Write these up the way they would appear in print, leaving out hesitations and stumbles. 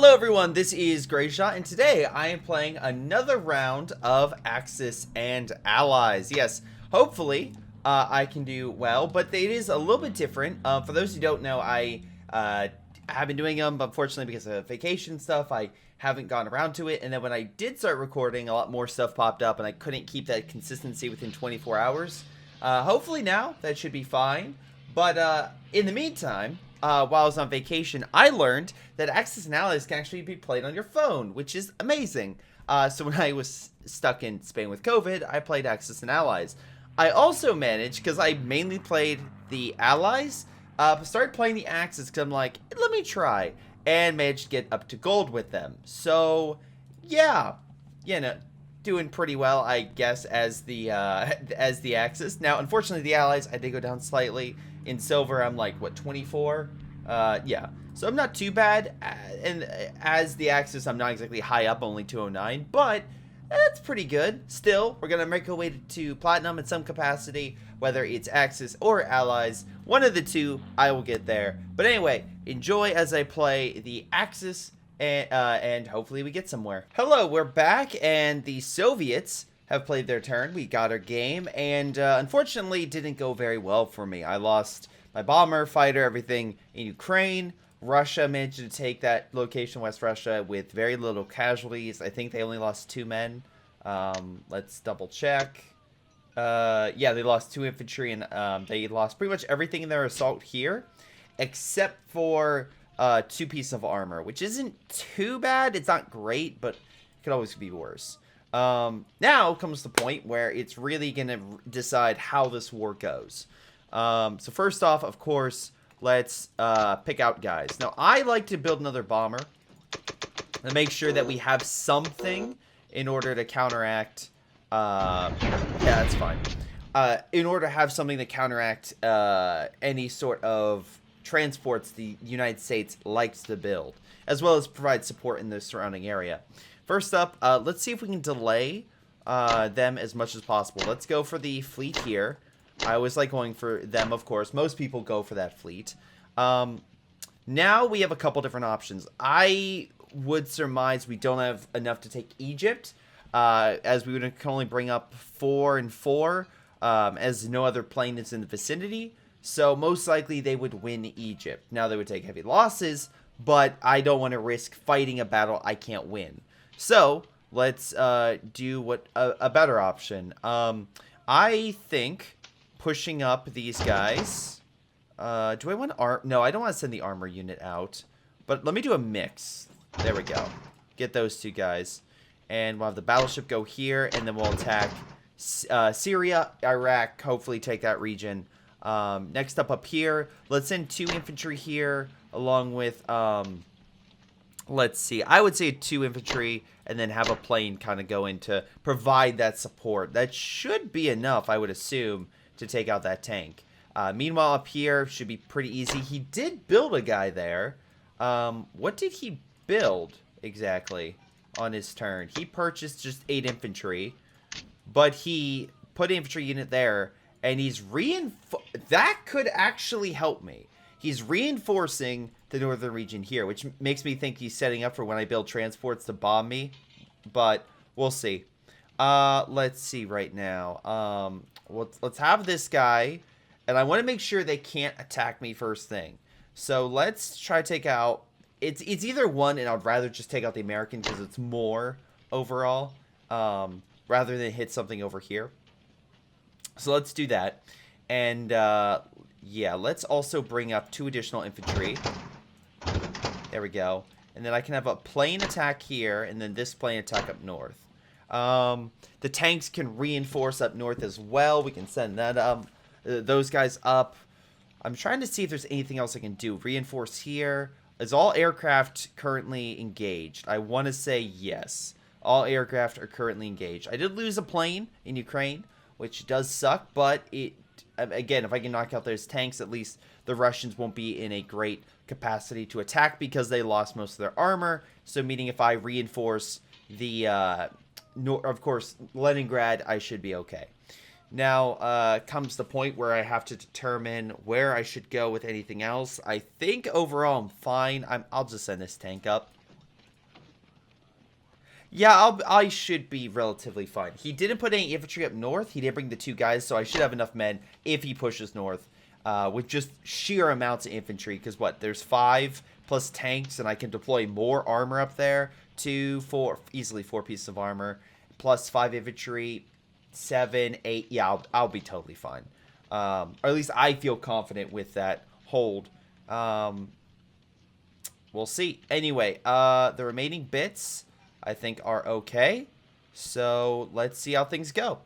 Hello everyone, this is Greyshot, and today I am playing another round of Axis and Allies. Yes, hopefully I can do well, but it is a little bit different. For those who don't know, I have been doing them, but unfortunately because of vacation stuff, I haven't gotten around to it. And then when I did start recording, a lot more stuff popped up, and I couldn't keep that consistency within 24 hours. Hopefully now that should be fine, but in the meantime, while I was on vacation, I learned that Axis and Allies can actually be played on your phone, which is amazing. So when I was stuck in Spain with COVID, I played Axis and Allies. I also managed, because I mainly played the Allies, started playing the Axis because I'm like, let me try, and managed to get up to gold with them. So, yeah, you know, doing pretty well, I guess, as the Axis. Now, unfortunately, the Allies, I did go down slightly. In silver, I'm like, what, 24? Yeah. So I'm not too bad. And as the Axis, I'm not exactly high up, only 209. But that's pretty good. Still, we're going to make our way to platinum in some capacity. Whether it's Axis or Allies. One of the two, I will get there. But anyway, enjoy as I play the Axis. And hopefully we get somewhere. Hello, we're back. And the Soviets have played their turn. We got our game, and unfortunately it didn't go very well for me. I lost my bomber, fighter, everything in Ukraine. Russia managed to take that location, West Russia, with very little casualties. I think they only lost 2 men. Let's double check. Yeah, they lost 2 infantry, and they lost pretty much everything in their assault here, except for 2 pieces of armor, which isn't too bad. It's not great, but it could always be worse. Now comes the point where it's really going to decide how this war goes. So first off, of course, let's pick out guys. Now, I like to build another bomber to make sure that we have something in order to counteract... yeah, that's fine. In order to have something to counteract any sort of transports the United States likes to build, as well as provide support in the surrounding area. First up, let's see if we can delay them as much as possible. Let's go for the fleet here. I always like going for them, of course. Most people go for that fleet. Now we have a couple different options. I would surmise we don't have enough to take Egypt, as we would can only bring up 4 and 4, as no other plane is in the vicinity. So most likely they would win Egypt. Now they would take heavy losses, but I don't want to risk fighting a battle I can't win. So, let's do what a better option. I think pushing up these guys. Do I want to No, I don't want to send the armor unit out. But let me do a mix. There we go. Get those 2 guys. And we'll have the battleship go here, and then we'll attack Syria, Iraq, hopefully take that region. Next up here, let's send 2 infantry here, along with... let's see. I would say 2 infantry and then have a plane kind of go in to provide that support. That should be enough, I would assume, to take out that tank. Meanwhile, up here should be pretty easy. He did build a guy there. What did he build exactly on his turn? He purchased just 8 infantry, but he put an infantry unit there, and he's that could actually help me. He's reinforcing the northern region here, which makes me think he's setting up for when I build transports to bomb me. But we'll see. Let's see right now. Let's have this guy. And I want to make sure they can't attack me first thing. So let's try to take out... It's either one, and I'd rather just take out the American because it's more overall. Rather than hit something over here. So let's do that. And... yeah, let's also bring up 2 additional infantry. There we go. And then I can have a plane attack here, and then this plane attack up north. The tanks can reinforce up north as well. We can send that those guys up. I'm trying to see if there's anything else I can do. Reinforce here. Is all aircraft currently engaged? I want to say yes. All aircraft are currently engaged. I did lose a plane in Ukraine, which does suck, but again, if I can knock out those tanks, at least the Russians won't be in a great capacity to attack because they lost most of their armor. So meaning if I reinforce the, of course, Leningrad, I should be okay. Now comes the point where I have to determine where I should go with anything else. I think overall I'm fine. I'll just send this tank up. Yeah, I should be relatively fine. He didn't put any infantry up north. He didn't bring the 2 guys, so I should have enough men if he pushes north. With just sheer amounts of infantry. Because what? There's 5 plus tanks, and I can deploy more armor up there. 2, 4, easily 4 pieces of armor. Plus 5 infantry, 7, 8. Yeah, I'll be totally fine. Or at least I feel confident with that hold. We'll see. Anyway, the remaining bits, I think, are okay. So, let's see how things go.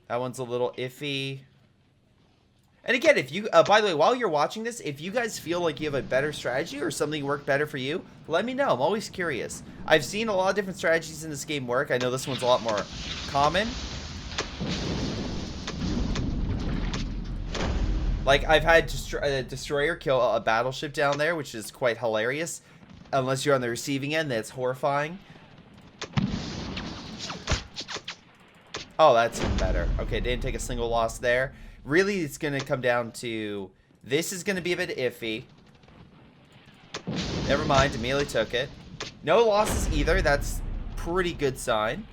That one's a little iffy. And again, if you, by the way, while you're watching this, if you guys feel like you have a better strategy or something worked better for you, let me know. I'm always curious. I've seen a lot of different strategies in this game work. I know this one's a lot more common. Like, I've had a destroyer kill a battleship down there, which is quite hilarious. Unless you're on the receiving end, that's horrifying. Oh, that's even better. Okay, didn't take a single loss there. Really, it's going to come down to... This is going to be a bit iffy. Never mind, immediately took it. No losses either. That's pretty good sign.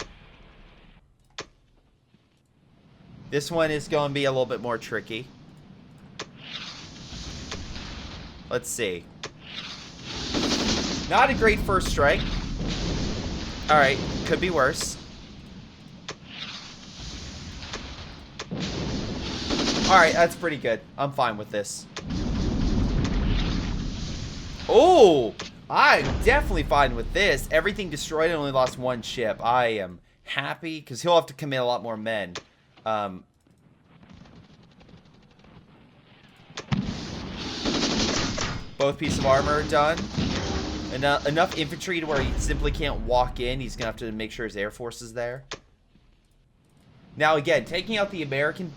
This one is going to be a little bit more tricky. Let's see. Not a great first strike. Alright, could be worse. Alright, that's pretty good. I'm fine with this. Oh! I'm definitely fine with this. Everything destroyed and only lost 1 ship. I am happy, because he'll have to commit a lot more men. Both pieces of armor are done. Enough infantry to where he simply can't walk in. He's going to have to make sure his air force is there. Now, again, taking out the American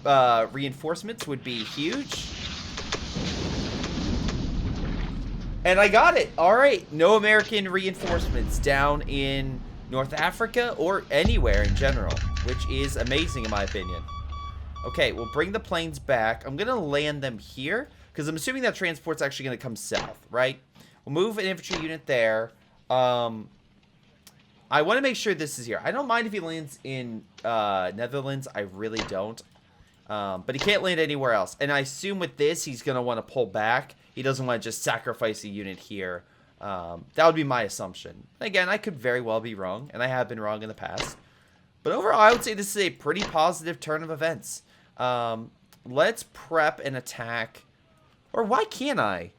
reinforcements would be huge. And I got it. All right. No American reinforcements down in North Africa or anywhere in general, which is amazing in my opinion. Okay, we'll bring the planes back. I'm going to land them here because I'm assuming that transport's actually going to come south, right? We'll move an infantry unit there. I want to make sure this is here. I don't mind if he lands in Netherlands. I really don't. But he can't land anywhere else. And I assume with this, he's going to want to pull back. He doesn't want to just sacrifice a unit here. That would be my assumption. Again, I could very well be wrong. And I have been wrong in the past. But overall, I would say this is a pretty positive turn of events. Let's prep an attack. Or why can't I?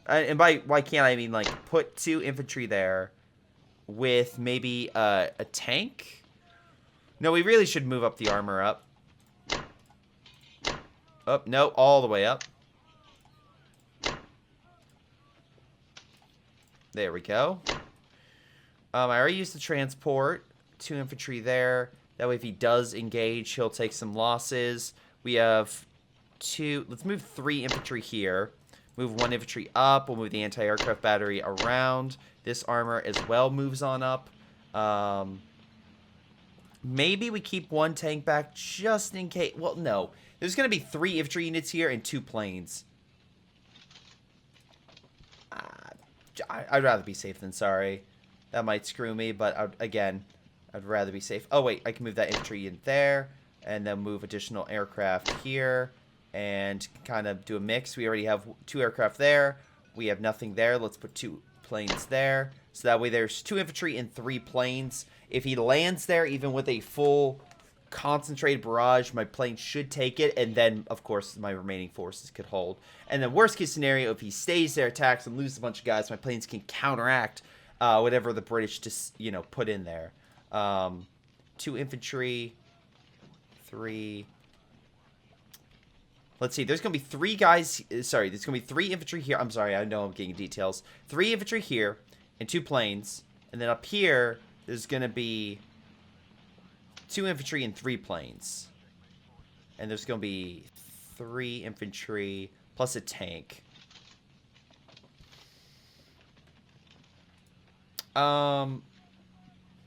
And by why can't I mean, like, put 2 infantry there with maybe a tank? No, we really should move up the armor up. Oh, no, all the way up. There we go. I already used the transport. 2 infantry there. That way if he does engage, he'll take some losses. We have 2... Let's move 3 infantry here. Move 1 infantry up. We'll move the anti-aircraft battery around. This armor as well moves on up. Maybe we keep 1 tank back just in case. Well, no. There's going to be 3 infantry units here and 2 planes. I'd rather be safe than sorry. That might screw me, but again, I'd rather be safe. Oh, wait. I can move that infantry in there. And then move additional aircraft here. And kind of do a mix. We already have 2 aircraft there. We have nothing there. Let's put 2 planes there. So that way there's 2 infantry and 3 planes. If he lands there, even with a full concentrated barrage, my plane should take it. And then, of course, my remaining forces could hold. And the worst case scenario, if he stays there, attacks, and loses a bunch of guys, my planes can counteract whatever the British just, put in there. 2 infantry. 3... Let's see, there's going to be 3 guys, sorry, there's going to be 3 infantry here. I'm sorry, I know I'm getting details. 3 infantry here and 2 planes. And then up here, there's going to be 2 infantry and 3 planes. And there's going to be 3 infantry plus a tank.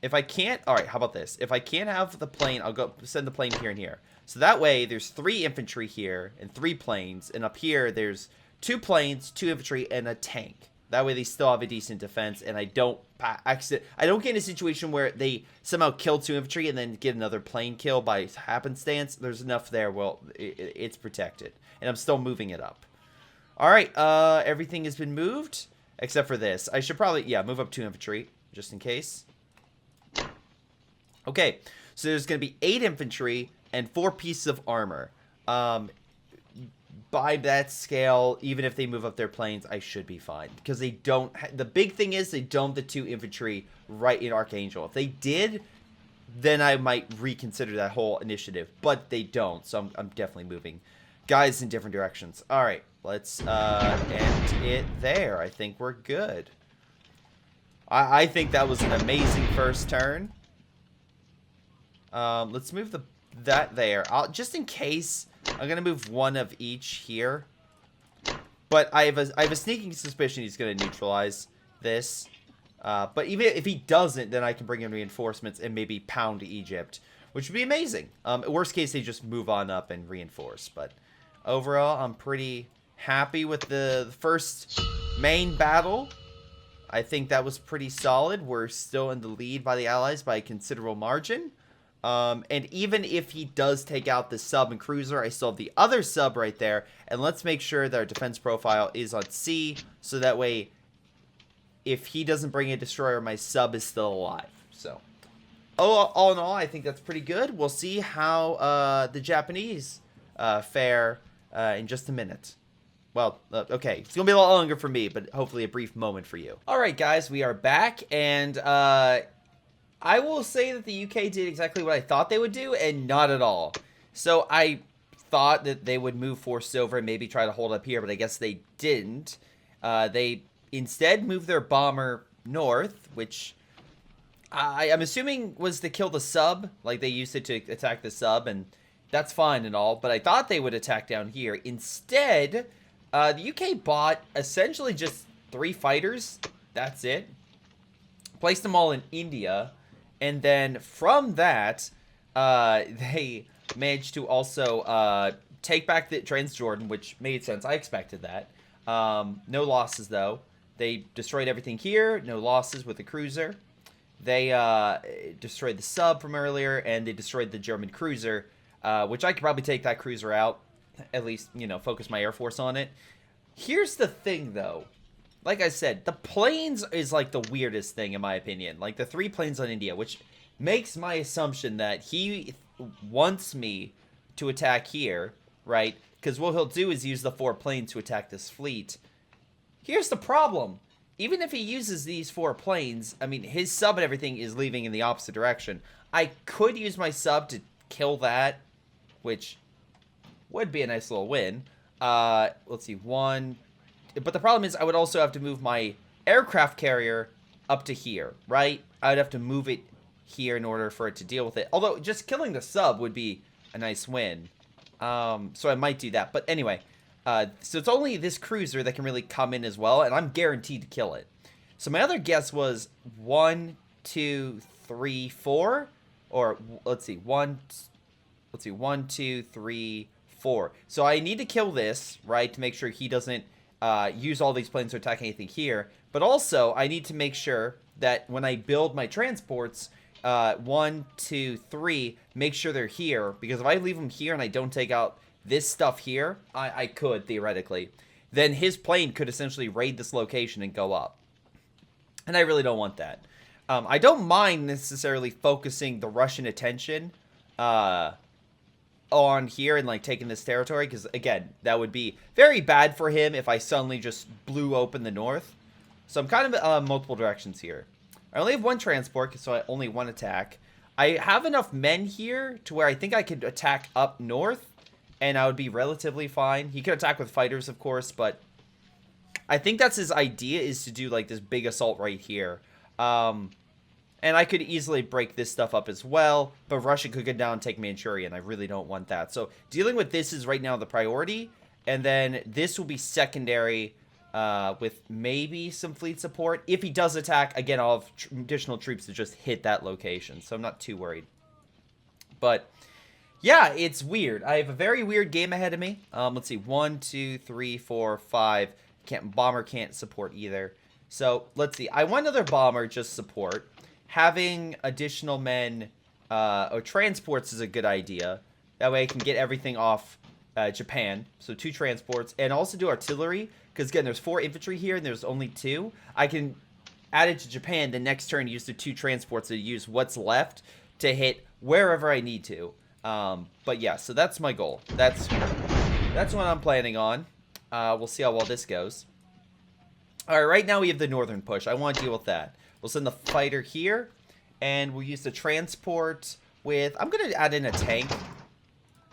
If I can't, all right, how about this? If I can't have the plane, I'll go send the plane here and here. So that way, there's 3 infantry here and 3 planes. And up here, there's 2 planes, 2 infantry, and a tank. That way they still have a decent defense, and I don't get in a situation where they somehow kill 2 infantry and then get another plane kill by happenstance. There's enough there. Well, it's protected, and I'm still moving it up. All right, everything has been moved except for this. I should probably, yeah, move up 2 infantry just in case. Okay, so there's going to be 8 infantry and 4 pieces of armor. By that scale, even if they move up their planes, I should be fine. Because they don't... The big thing is they don't have the 2 infantry right in Archangel. If they did, then I might reconsider that whole initiative. But they don't, so I'm definitely moving guys in different directions. Alright, let's end it there. I think we're good. I think that was an amazing first turn. Let's move that there. Just in case... I'm going to move 1 of each here. But I have a sneaking suspicion he's going to neutralize this. But even if he doesn't, then I can bring in reinforcements and maybe pound Egypt, which would be amazing. Worst case, they just move on up and reinforce. But overall, I'm pretty happy with the first main battle. I think that was pretty solid. We're still in the lead by the Allies by a considerable margin. And even if he does take out the sub and cruiser, I still have the other sub right there. And let's make sure that our defense profile is on C, so that way, if he doesn't bring a destroyer, my sub is still alive. So, all in all, I think that's pretty good. We'll see how the Japanese fare in just a minute. Well, okay, it's going to be a lot longer for me, but hopefully a brief moment for you. All right, guys, we are back, and... I will say that the UK did exactly what I thought they would do, and not at all. So I thought that they would move forces over and maybe try to hold up here, but I guess they didn't. They instead moved their bomber north, which I'm assuming was to kill the sub. Like, they used it to attack the sub, and that's fine and all. But I thought they would attack down here. Instead, the UK bought essentially just 3 fighters. That's it. Placed them all in India. And then from that, they managed to also take back the Transjordan, which made sense. I expected that. No losses, though. They destroyed everything here. No losses with the cruiser. They destroyed the sub from earlier, and they destroyed the German cruiser, which I could probably take that cruiser out. At least, you know, focus my Air Force on it. Here's the thing, though. Like I said, the planes is like the weirdest thing in my opinion. Like the 3 planes on India, which makes my assumption that he wants me to attack here, right? Because what he'll do is use the 4 planes to attack this fleet. Here's the problem. Even if he uses these 4 planes, I mean, his sub and everything is leaving in the opposite direction. I could use my sub to kill that, which would be a nice little win. Let's see, 1... But the problem is I would also have to move my aircraft carrier up to here, right? I would have to move it here in order for it to deal with it. Although, just killing the sub would be a nice win. So I might do that. But anyway, so it's only this cruiser that can really come in as well, and I'm guaranteed to kill it. So my other guess was 1, 2, 3, 4. Or, let's see, 1, 2, 3, 4. So I need to kill this, right, to make sure he doesn't use all these planes to attack anything here. But also, I need to make sure that when I build my transports, 1, 2, 3, make sure they're here. Because if I leave them here and I don't take out this stuff here, I could, theoretically, then his plane could essentially raid this location and go up. And I really don't want that. I don't mind necessarily focusing the Russian attention on here and like taking this territory, because again, that would be very bad for him if I suddenly just blew open the north. So I'm kind of multiple directions here. I only have 1 transport, so I only 1 attack. I have enough men here to where I think I could attack up north, and I would be relatively fine. He could attack with fighters, of course, but I think that's his idea, is to do like this big assault right here. And I could easily break this stuff up as well, but Russia could go down and take Manchuria, and I really don't want that. So dealing with this is right now the priority, and then this will be secondary with maybe some fleet support. If he does attack, again, I'll have additional troops to just hit that location, so I'm not too worried. But yeah, it's weird. I have a very weird game ahead of me. Let's see, 1, 2, 3, 4, 5. Bomber can't support either. So, let's see. I want another bomber, just support. Having additional men or transports is a good idea. That way I can get everything off Japan. So 2 transports. And also do artillery. Because, again, there's 4 infantry here and there's only 2. I can add it to Japan the next turn, use the 2 transports to use what's left to hit wherever I need to. But yeah, so that's my goal. That's what I'm planning on. We'll see how well this goes. Alright, right now we have the northern push. I want to deal with that. We'll send the fighter here, and we'll use the transport with... I'm going to add in a tank.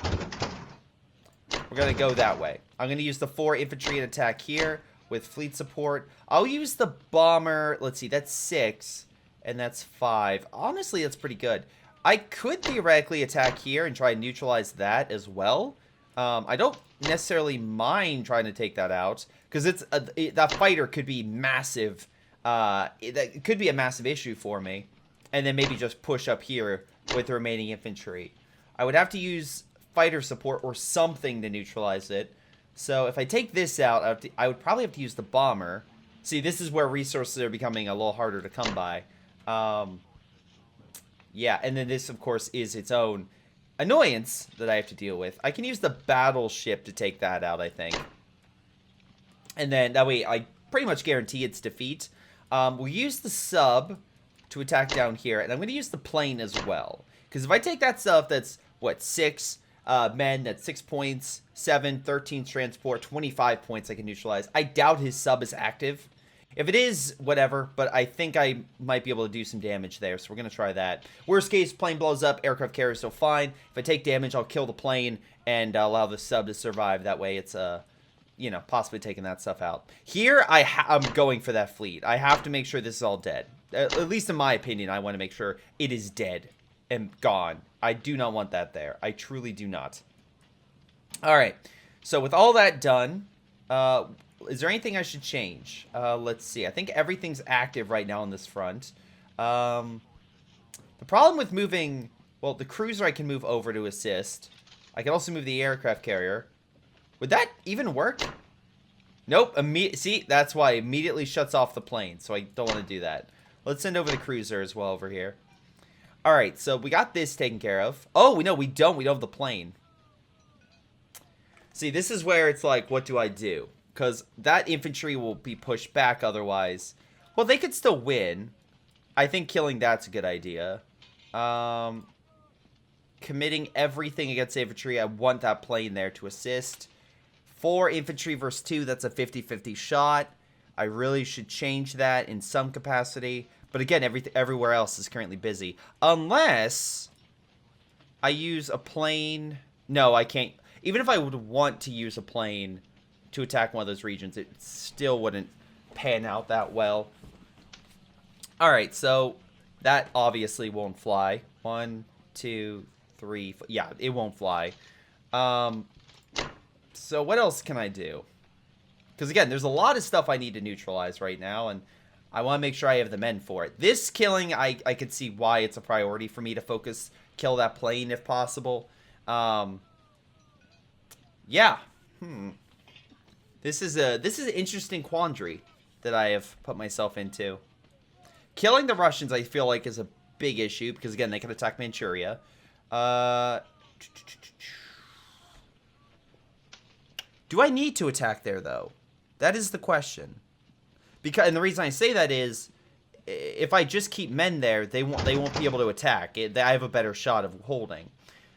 We're going to go that way. I'm going to use the 4 infantry and attack here with fleet support. I'll use the bomber. Let's see, that's 6, and that's 5. Honestly, that's pretty good. I could theoretically attack here and try and neutralize that as well. I don't necessarily mind trying to take that out, because that fighter could be massive. It could be a massive issue for me. And then maybe just push up here with the remaining infantry. I would have to use fighter support or something to neutralize it. So if I take this out, I would probably have to use the bomber. See, this is where resources are becoming a little harder to come by. Yeah, and then this, of course, is its own annoyance that I have to deal with. I can use the battleship to take that out, I think. And then, that way, I pretty much guarantee its defeat. We'll use the sub to attack down here, and I'm going to use the plane as well. Because if I take that stuff, that's, what, 6 men, that's 6 points, 7, 13 transport, 25 points I can neutralize. I doubt his sub is active. If it is, whatever, but I think I might be able to do some damage there, so we're going to try that. Worst case, plane blows up, aircraft carrier is still fine. If I take damage, I'll kill the plane and allow the sub to survive. That way it's, you know, possibly taking that stuff out. Here, I'm going for that fleet. I have to make sure this is all dead. At least in my opinion, I want to make sure it is dead and gone. I do not want that there. I truly do not. Alright, so with all that done, is there anything I should change? Let's see. I think everything's active right now on this front. The problem with moving... Well, the cruiser I can move over to assist. I can also move the aircraft carrier. Would that even work? Nope. See, that's why it immediately shuts off the plane. So I don't want to do that. Let's send over the cruiser as well over here. Alright, so we got this taken care of. Oh, no, we don't. We don't have the plane. See, this is where it's like, what do I do? Because that infantry will be pushed back otherwise. Well, they could still win. I think killing that's a good idea. Committing everything against infantry. I want that plane there to assist. 4 infantry versus 2. That's a 50-50 shot. I really should change that in some capacity. But again, everywhere else is currently busy. Unless I use a plane. No, I can't. Even if I would want to use a plane to attack one of those regions, it still wouldn't pan out that well. Alright, so that obviously won't fly. 1, 2, 3, 4. Yeah, it won't fly. So what else can I do? Because again, there's a lot of stuff I need to neutralize right now, and I want to make sure I have the men for it. This killing, I could see why it's a priority for me to focus, kill that plane if possible. Yeah. This is an interesting quandary that I have put myself into. Killing the Russians, I feel like, is a big issue because again, they can attack Manchuria. Do I need to attack there though? That is the question. And the reason I say that is, if I just keep men there, they won't be able to attack. I have a better shot of holding.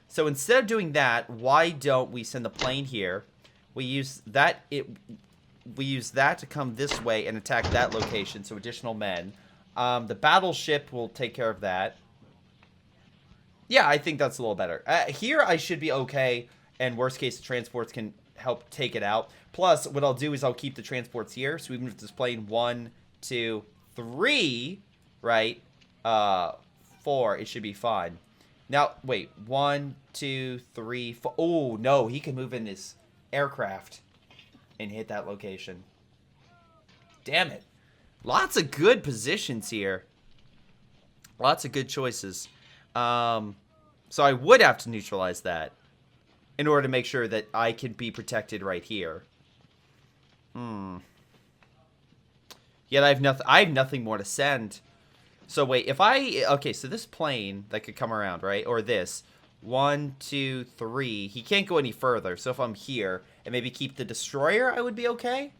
So instead of doing that, why don't we send the plane here? We use that to come this way and attack that location, so additional men. The battleship will take care of that. Yeah, I think that's a little better. Here I should be okay, and worst case, the transports can help take it out. Plus, what I'll do is I'll keep the transports here, so even if this plane 1, 2, 3, right, 4, it should be fine. Now, wait, 1, 2, 3, 4. Oh, no, he can move in his aircraft and hit that location. Damn it. Lots of good positions here. Lots of good choices. So I would have to neutralize that in order to make sure that I can be protected right here. Yeah, Yet I have nothing more to send. So wait, if I... Okay, so this plane that could come around, right? Or this. 1, 2, 3. He can't go any further. So if I'm here and maybe keep the destroyer, I would be okay.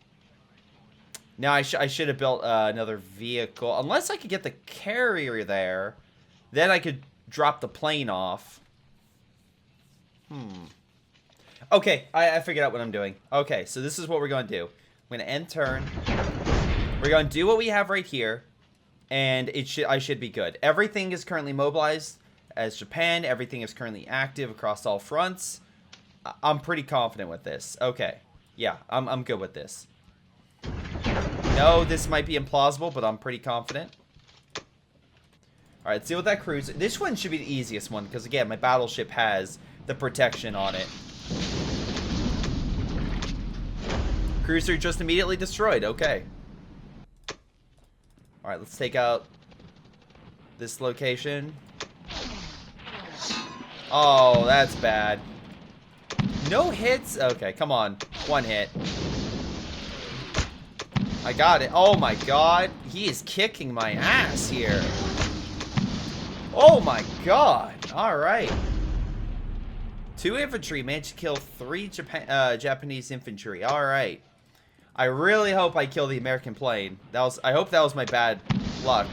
Now, I should have built another vehicle. Unless I could get the carrier there. Then I could drop the plane off. Okay, I figured out what I'm doing. Okay, so this is what we're going to do. I'm going to end turn. We're going to do what we have right here. And I should be good. Everything is currently mobilized as Japan. Everything is currently active across all fronts. I'm pretty confident with this. Okay. Yeah, I'm good with this. No, this might be implausible, but I'm pretty confident. Alright, let's deal with that cruise. This one should be the easiest one, because again, my battleship has the protection on it. Cruiser just immediately destroyed. Okay. Alright, let's take out this location. Oh, that's bad. No hits? Okay, come on. One hit. I got it. Oh my god. He is kicking my ass here. Oh my god. Alright. 2 infantry managed to kill 3 Japanese infantry. Alright. I really hope I kill the American plane. I hope that was my bad luck.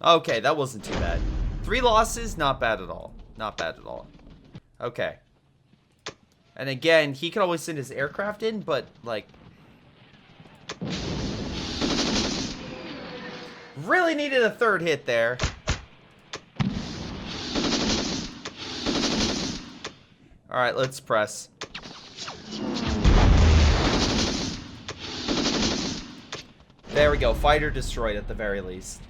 Okay, that wasn't too bad. 3 losses, not bad at all. Not bad at all. Okay. And again, he could always send his aircraft in, but, like... Really needed a 3rd hit there. Alright, let's press. There we go. Fighter destroyed at the very least.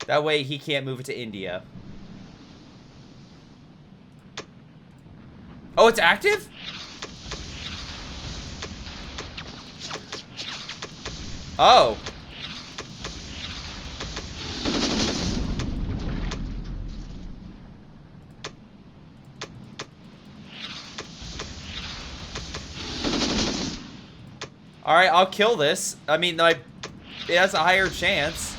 That way he can't move it to India. Oh, it's active? Oh. Alright, I'll kill this. I mean, it has a higher chance.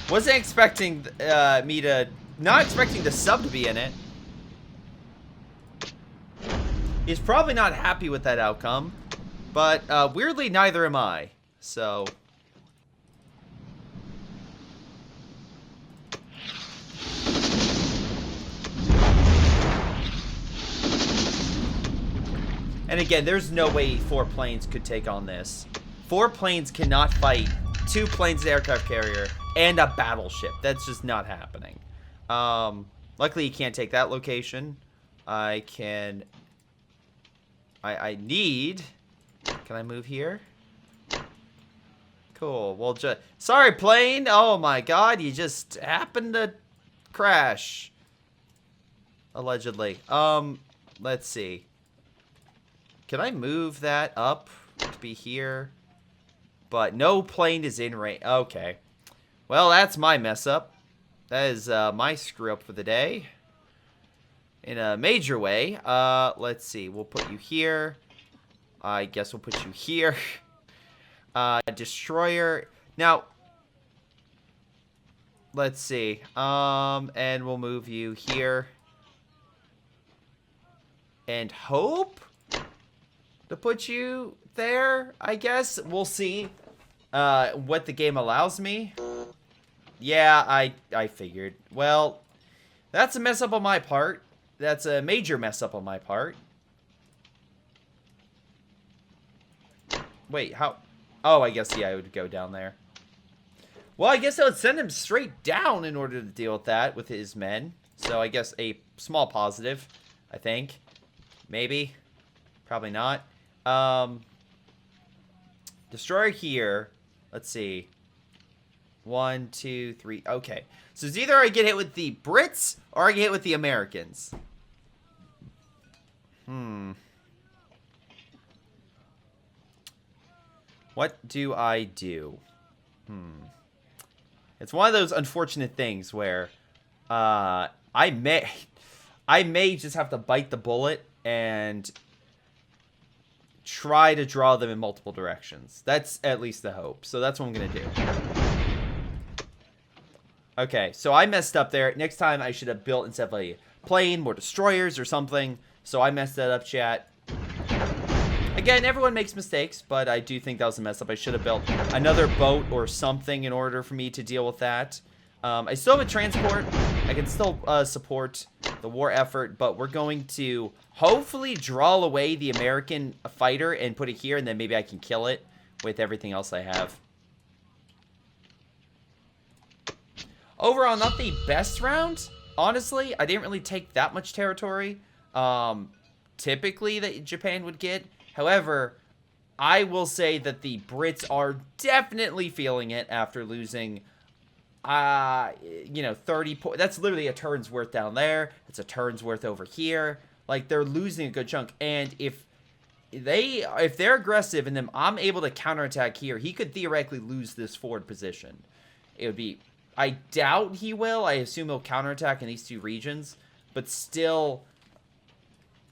Wasn't expecting not expecting the sub to be in it. He's probably not happy with that outcome. But, weirdly, neither am I. So... And again, there's no way 4 planes could take on this. 4 planes cannot fight 2 planes, an aircraft carrier, and a battleship. That's just not happening. Luckily, you can't take that location. I need... Can I move here? Cool. Well, sorry, plane. Oh my god, you just happened to crash. Allegedly. Let's see. Can I move that up to be here? But no plane is in range. Okay. Well, that's my mess up. That is my screw up for the day. In a major way. Let's see. We'll put you here. I guess we'll put you here. Destroyer. Now, let's see. And we'll move you here. And hope to put you there, I guess. We'll see what the game allows me. Yeah, I figured. Well, that's a mess up on my part. That's a major mess up on my part. Wait, how? Oh, I guess, yeah, I would go down there. Well, I guess I would send him straight down in order to deal with that with his men. So I guess a small positive, I think. Maybe. Probably not. Destroyer here. Let's see. 1, 2, 3. Okay. So it's either I get hit with the Brits or I get hit with the Americans. What do I do? It's one of those unfortunate things where I may just have to bite the bullet and try to draw them in multiple directions. That's at least the hope. So that's what I'm going to do. Okay, so I messed up there. Next time I should have built, instead of a plane, more destroyers or something. So I messed that up, chat. Again, everyone makes mistakes, but I do think that was a mess up. I should have built another boat or something in order for me to deal with that. I still have a transport. I can still support the war effort, but we're going to hopefully draw away the American fighter and put it here, and then maybe I can kill it with everything else I have. Overall, not the best round. Honestly, I didn't really take that much territory. Typically, that Japan would get. However, I will say that the Brits are definitely feeling it after losing, you know, 30 points. That's literally a turn's worth down there. It's a turn's worth over here. Like, they're losing a good chunk. And if they're aggressive and then I'm able to counterattack here, he could theoretically lose this forward position. It would be... I doubt he will. I assume he'll counterattack in these two regions. But still...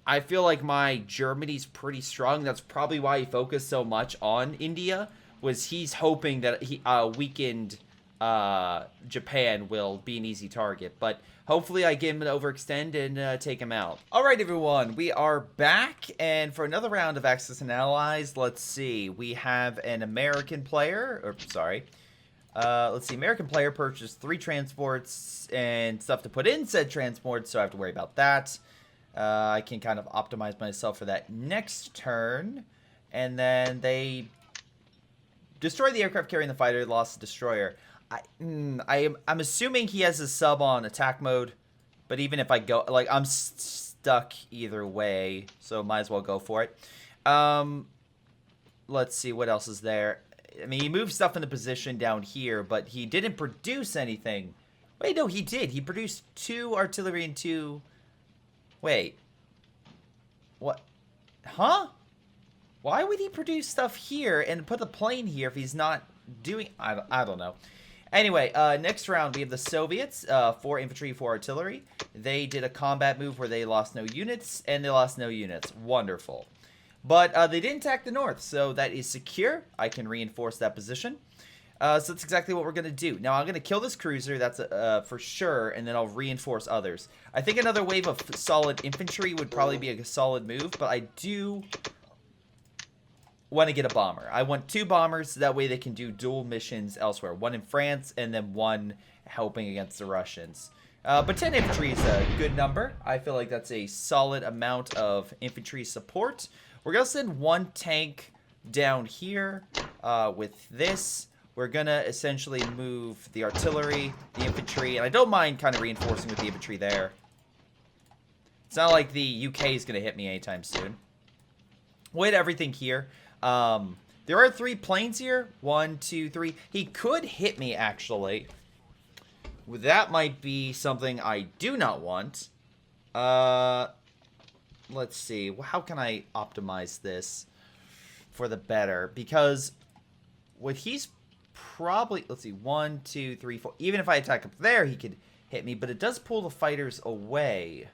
I feel like my Germany's pretty strong. That's probably why he focused so much on India, was he's hoping that he weakened Japan will be an easy target. But hopefully I get him to overextend and take him out. All right, everyone. We are back, and for another round of Axis and Allies, let's see. We have an American player, or sorry. Let's see. American player purchased 3 transports and stuff to put in said transports, so I have to worry about that. I can kind of optimize myself for that next turn. And then they destroy the aircraft carrying the fighter, lost the destroyer. I'm assuming he has a sub on attack mode. But even if I go, like, I'm stuck either way. So might as well go for it. Let's see, what else is there? I mean, he moved stuff into position down here, but he didn't produce anything. Wait, no, he did. He produced 2 artillery and 2... Wait. What? Huh? Why would he produce stuff here and put the plane here if he's not doing... I don't know. Anyway, next round we have the Soviets. 4 infantry, 4 artillery. They did a combat move where they lost no units, and they lost no units. Wonderful. But they didn't attack the north, so that is secure. I can reinforce that position. So that's exactly what we're going to do. Now, I'm going to kill this cruiser, that's for sure, and then I'll reinforce others. I think another wave of solid infantry would probably be a solid move, but I do want to get a bomber. I want 2 bombers, so that way they can do dual missions elsewhere. 1 in France, and then 1 helping against the Russians. But 10 infantry is a good number. I feel like that's a solid amount of infantry support. We're going to send 1 tank down here with this. We're going to essentially move the artillery, the infantry, and I don't mind kind of reinforcing with the infantry there. It's not like the UK is going to hit me anytime soon. We'll hit everything here. There are 3 planes here. 1, 2, 3. He could hit me, actually. That might be something I do not want. Let's see. How can I optimize this for the better? Because what he's probably... Let's see. 1, 2, 3, 4. Even if I attack up there, he could hit me. But it does pull the fighters away.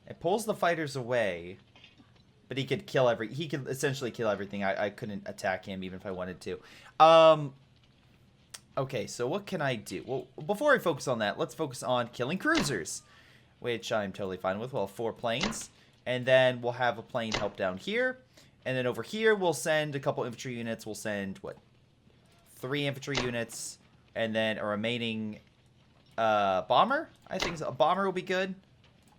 It pulls the fighters away. But he could kill he could essentially kill everything. I couldn't attack him even if I wanted to. Okay, so what can I do? Well, before I focus on that, let's focus on killing cruisers, which I'm totally fine with. We'll have 4 planes, and then we'll have a plane help down here. And then over here, we'll send a couple infantry units. We'll send, what, 3 infantry units, and then a remaining bomber. I think a bomber will be good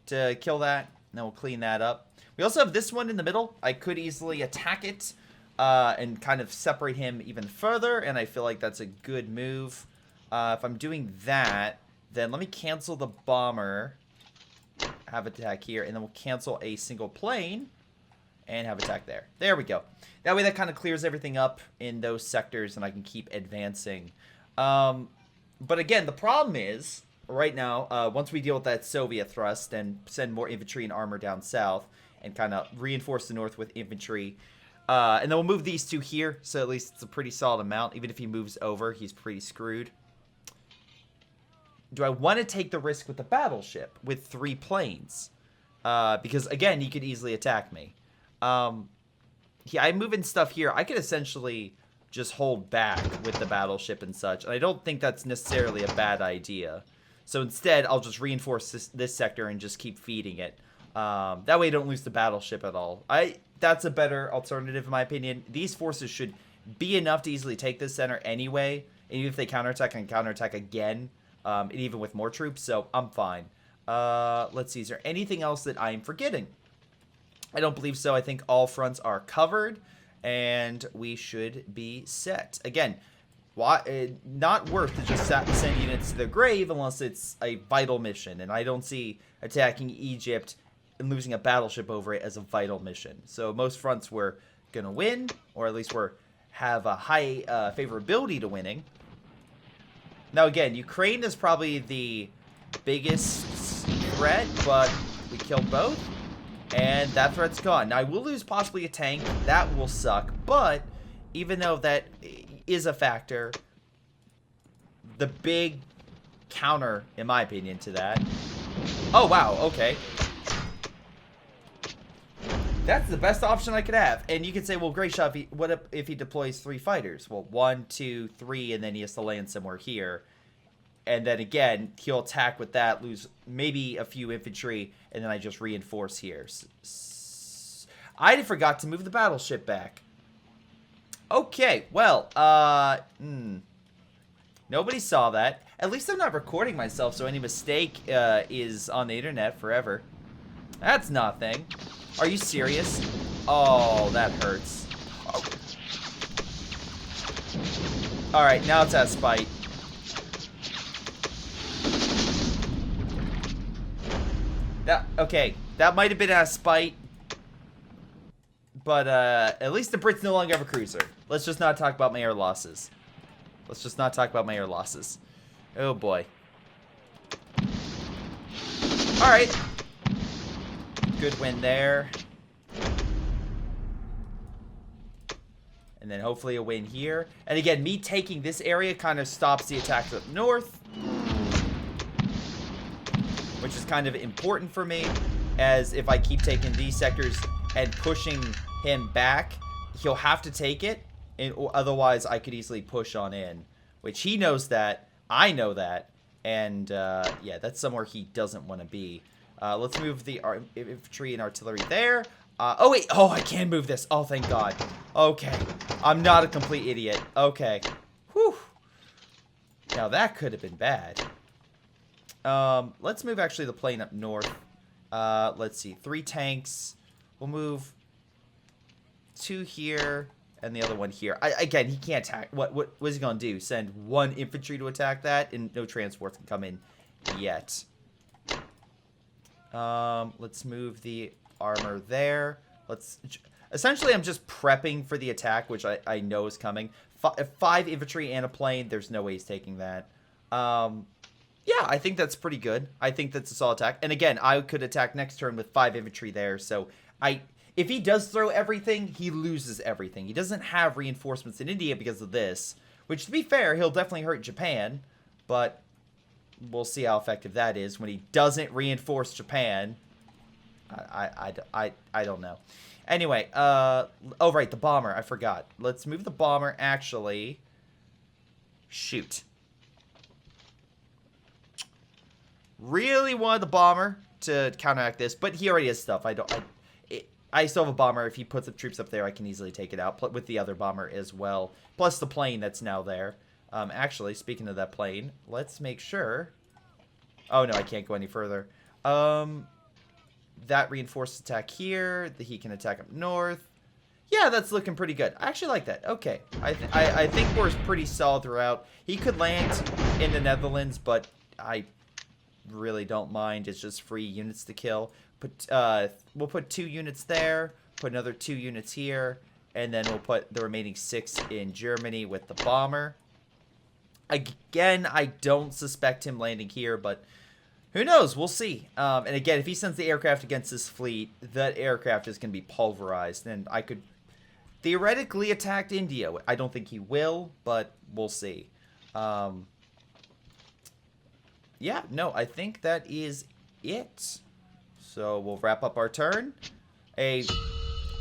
to kill that, and then we'll clean that up. We also have this one in the middle. I could easily attack it and kind of separate him even further, and I feel like that's a good move. If I'm doing that, then let me cancel the bomber, have attack here, and then we'll cancel a single plane and have attack there. There we go. That way that kind of clears everything up in those sectors, and I can keep advancing. But again, the problem is, right now, once we deal with that Soviet thrust and send more infantry and armor down south, and kind of reinforce the north with infantry, And then we'll move these 2 here, so at least it's a pretty solid amount. Even if he moves over, he's pretty screwed. Do I want to take the risk with the battleship with 3 planes? Because, again, he could easily attack me. Yeah, I move in stuff here. I could essentially just hold back with the battleship and such. And I don't think that's necessarily a bad idea. So instead, I'll just reinforce this sector and just keep feeding it. That way I don't lose the battleship at all. That's a better alternative in my opinion. These forces should be enough to easily take this center anyway. And even if they counterattack, I can counterattack again. And even with more troops, so I'm fine. Let's see, is there anything else that I'm forgetting? I don't believe so. I think all fronts are covered, and we should be set. Again, not worth to just send units to the grave unless it's a vital mission, and I don't see attacking Egypt and losing a battleship over it as a vital mission. So most fronts we're going to win, or at least have a high favorability to winning. Now, again, Ukraine is probably the biggest threat, but we killed both, and that threat's gone. Now, I will lose possibly a tank. That will suck, but even though that is a factor, the big counter, in my opinion, to that... Oh, wow, okay. That's the best option I could have. And you could say, well, Greyshot, what if he deploys 3 fighters? Well, 1, 2, 3, and then he has to land somewhere here. And then again, he'll attack with that, lose maybe a few infantry, and then I just reinforce here. I forgot to move the battleship back. Okay, well, nobody saw that. At least I'm not recording myself, so any mistake is on the internet forever. That's nothing. Are you serious? Oh, that hurts. Oh. Alright, now it's at spite. Okay, that might have been at spite. But at least the Brits no longer have a cruiser. Let's just not talk about my air losses. Let's just not talk about my air losses. Oh boy. Alright. Good win there. And then hopefully a win here. And again, me taking this area kind of stops the attacks up north, which is kind of important for me, as if I keep taking these sectors and pushing him back, he'll have to take it, and otherwise I could easily push on in, which he knows that, I know that, and yeah, that's somewhere he doesn't want to be. Let's move the infantry and artillery there. Oh wait, oh, I can move this. Oh, thank God. Okay, I'm not a complete idiot. Okay, whew. Now that could have been bad. Let's move actually the plane up north. Let's see, 3 tanks. We'll move 2 here and the other one here. Again, he can't attack. What is he gonna do? Send 1 infantry to attack that, and no transports can come in yet. Let's move the armor there. Essentially, I'm just prepping for the attack, which I know is coming. 5 infantry and a plane. There's no way he's taking that. Yeah, I think that's pretty good. I think that's a solid attack. And again, I could attack next turn with 5 infantry there. So if he does throw everything, he loses everything. He doesn't have reinforcements in India because of this, which, to be fair, he'll definitely hurt Japan. But we'll see how effective that is when he doesn't reinforce Japan. I don't know. Anyway, oh, right, the bomber. I forgot. Let's move the bomber, actually. Shoot. Really wanted the bomber to counteract this, but he already has stuff. I still have a bomber. If he puts the troops up there, I can easily take it out with the other bomber as well. Plus the plane that's now there. Actually, speaking of that plane, let's make sure. Oh, no, I can't go any further. That reinforced attack here. He can attack up north. Yeah, that's looking pretty good. I actually like that. Okay. I think we're pretty solid throughout. He could land in the Netherlands, but I really don't mind. It's just free units to kill. We'll put 2 units there, put another 2 units here, and then we'll put the remaining 6 in Germany with the bomber. Again, I don't suspect him landing here, but who knows? We'll see. And again, if he sends the aircraft against this fleet, that aircraft is going to be pulverized, and I could theoretically attacked India. I don't think he will, but we'll see. Yeah, no, I think that is it. So we'll wrap up our turn. A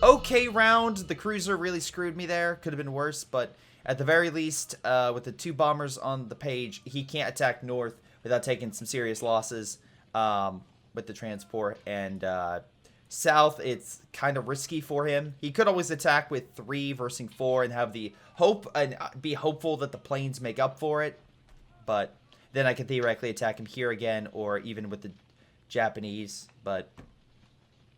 okay round. The cruiser really screwed me there. Could have been worse, but at the very least, with the 2 bombers on the page, he can't attack north without taking some serious losses with the transport. And south, it's kind of risky for him. He could always attack with 3 versus 4 and have the hope and be hopeful that the planes make up for it. But then I could theoretically attack him here again, or even with the Japanese. But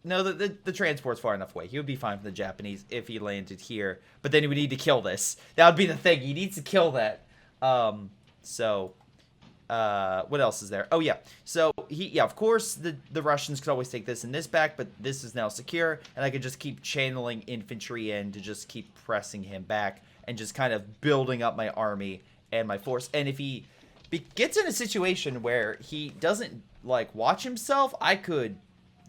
no, the transport's far enough away. He would be fine for the Japanese if he landed here. But then he would need to kill this. That would be the thing. He needs to kill that. What else is there? Oh, yeah. So, of course, the Russians could always take this and this back, but this is now secure, and I could just keep channeling infantry in to just keep pressing him back and just kind of building up my army and my force. And if he gets in a situation where he doesn't, like, watch himself, I could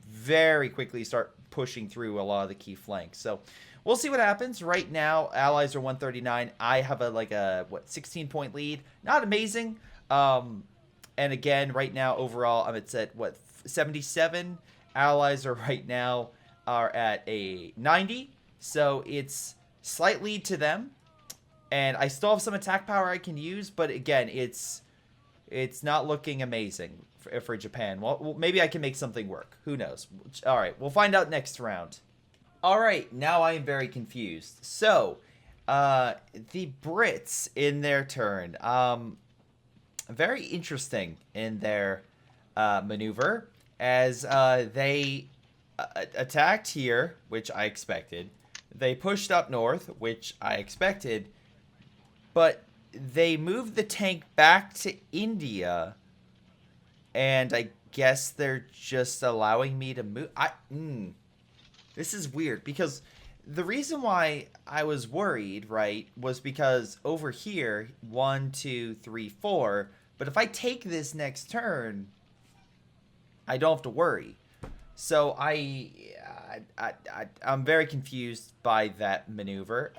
very quickly start pushing through a lot of the key flanks. So we'll see what happens. Right now, allies are 139. I have a 16-point lead. Not amazing. And again, right now, overall, I'm at 77. Allies are right now at a 90. So it's slight lead to them. And I still have some attack power I can use, but again, it's not looking amazing for Japan. Well, maybe I can make something work. Who knows? All right, we'll find out next round. All right, now I am very confused. So, the Brits in their turn, very interesting in their maneuver, as they attacked here, which I expected. They pushed up north, which I expected, but they moved the tank back to India. And I guess they're just allowing me to move. This is weird, because the reason why I was worried, right, was because over here, 1, 2, 3, 4. But if I take this next turn, I don't have to worry. So I'm very confused by that maneuver.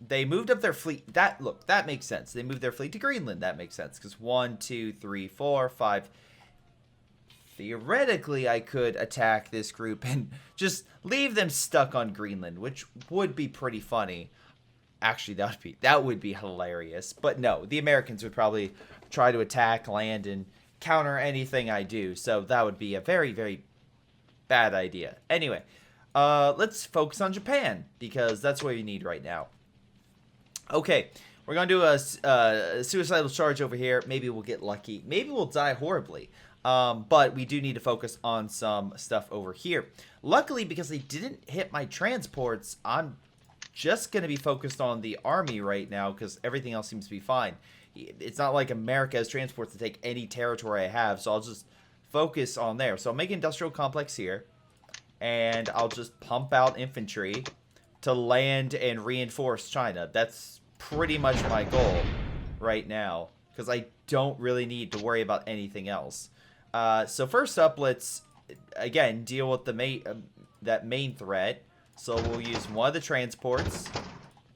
They moved up their fleet. That makes sense. They moved their fleet to Greenland. That makes sense, because 1, 2, 3, 4, 5. Theoretically, I could attack this group and just leave them stuck on Greenland, which would be pretty funny. Actually, that would be hilarious. But no, the Americans would probably try to attack, land, and counter anything I do. So that would be a very, very bad idea. Anyway, let's focus on Japan, because that's what we need right now. Okay, we're going to do a suicidal charge over here. Maybe we'll get lucky. Maybe we'll die horribly. But we do need to focus on some stuff over here. Luckily, because they didn't hit my transports, I'm just going to be focused on the army right now, because everything else seems to be fine. It's not like America has transports to take any territory I have, so I'll just focus on there. So I'll make an industrial complex here, and I'll just pump out infantry to land and reinforce China. That's pretty much my goal right now, because I don't really need to worry about anything else. So first up, let's, again, deal with that main threat. So we'll use one of the transports.